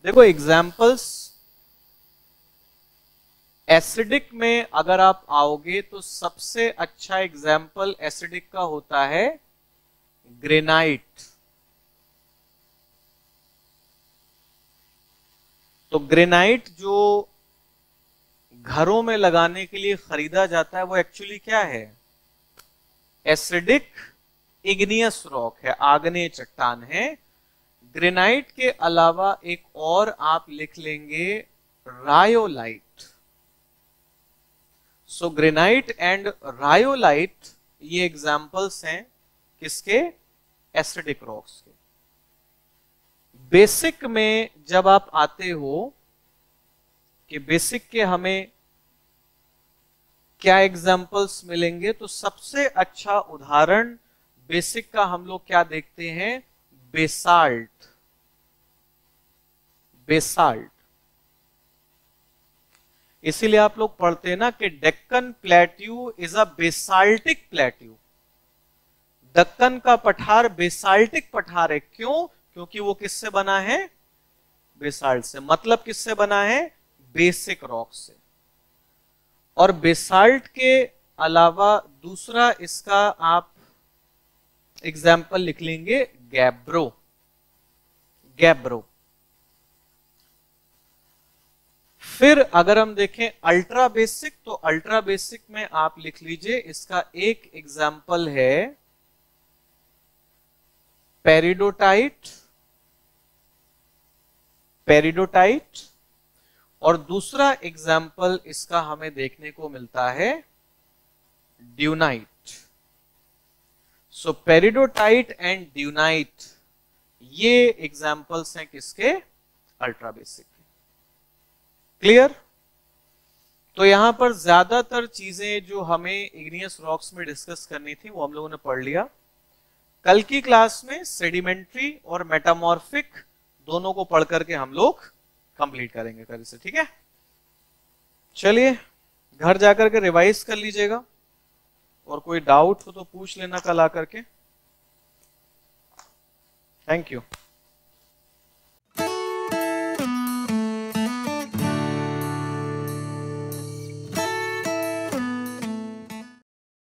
देखो एग्जाम्पल्स, एसिडिक में अगर आप आओगे तो सबसे अच्छा एग्जाम्पल एसिडिक का होता है ग्रेनाइट। तो ग्रेनाइट जो घरों में लगाने के लिए खरीदा जाता है वो एक्चुअली क्या है? एसिडिक इग्नियस रॉक है, आग्नेय चट्टान है। ग्रेनाइट के अलावा एक और आप लिख लेंगे rhyolite. So granite and rhyolite ये एग्जाम्पल्स हैं किसके? एसिडिक रॉक्स के। बेसिक में जब आप आते हो कि बेसिक के हमें क्या एग्जाम्पल्स मिलेंगे, तो सबसे अच्छा उदाहरण बेसिक का हम लोग क्या देखते हैं? बेसाल्ट। बेसाल्ट, इसीलिए आप लोग पढ़ते हैं ना कि Deccan plateau is a basaltic plateau. Deccan का पठार बेसाल्टिक पठार है। क्यों? क्योंकि वो किससे बना है? बेसाल्ट से। मतलब किससे बना है? बेसिक रॉक से। और बेसाल्ट के अलावा दूसरा इसका आप एग्जाम्पल लिख लेंगे गैब्रो। गैब्रो। फिर अगर हम देखें अल्ट्रा बेसिक, तो अल्ट्रा बेसिक में आप लिख लीजिए, इसका एक एग्जाम्पल है पेरिडोटाइट। पेरिडोटाइट। और दूसरा एग्जाम्पल इसका हमें देखने को मिलता है ड्यूनाइट। सो पेरिडोटाइट एंड ड्यूनाइट ये एग्जाम्पल्स हैं किसके? Ultra basic. क्लियर? तो यहां पर ज्यादातर चीजें जो हमें इग्नियस रॉक्स में डिस्कस करनी थी वो हम लोगों ने पढ़ लिया। कल की क्लास में सेडिमेंट्री और मेटामॉर्फिक दोनों को पढ़ करके हम लोग कंप्लीट करेंगे कल से। ठीक है, चलिए घर जाकर के रिवाइज कर लीजिएगा, और कोई डाउट हो तो पूछ लेना कल आकर के। Thank you.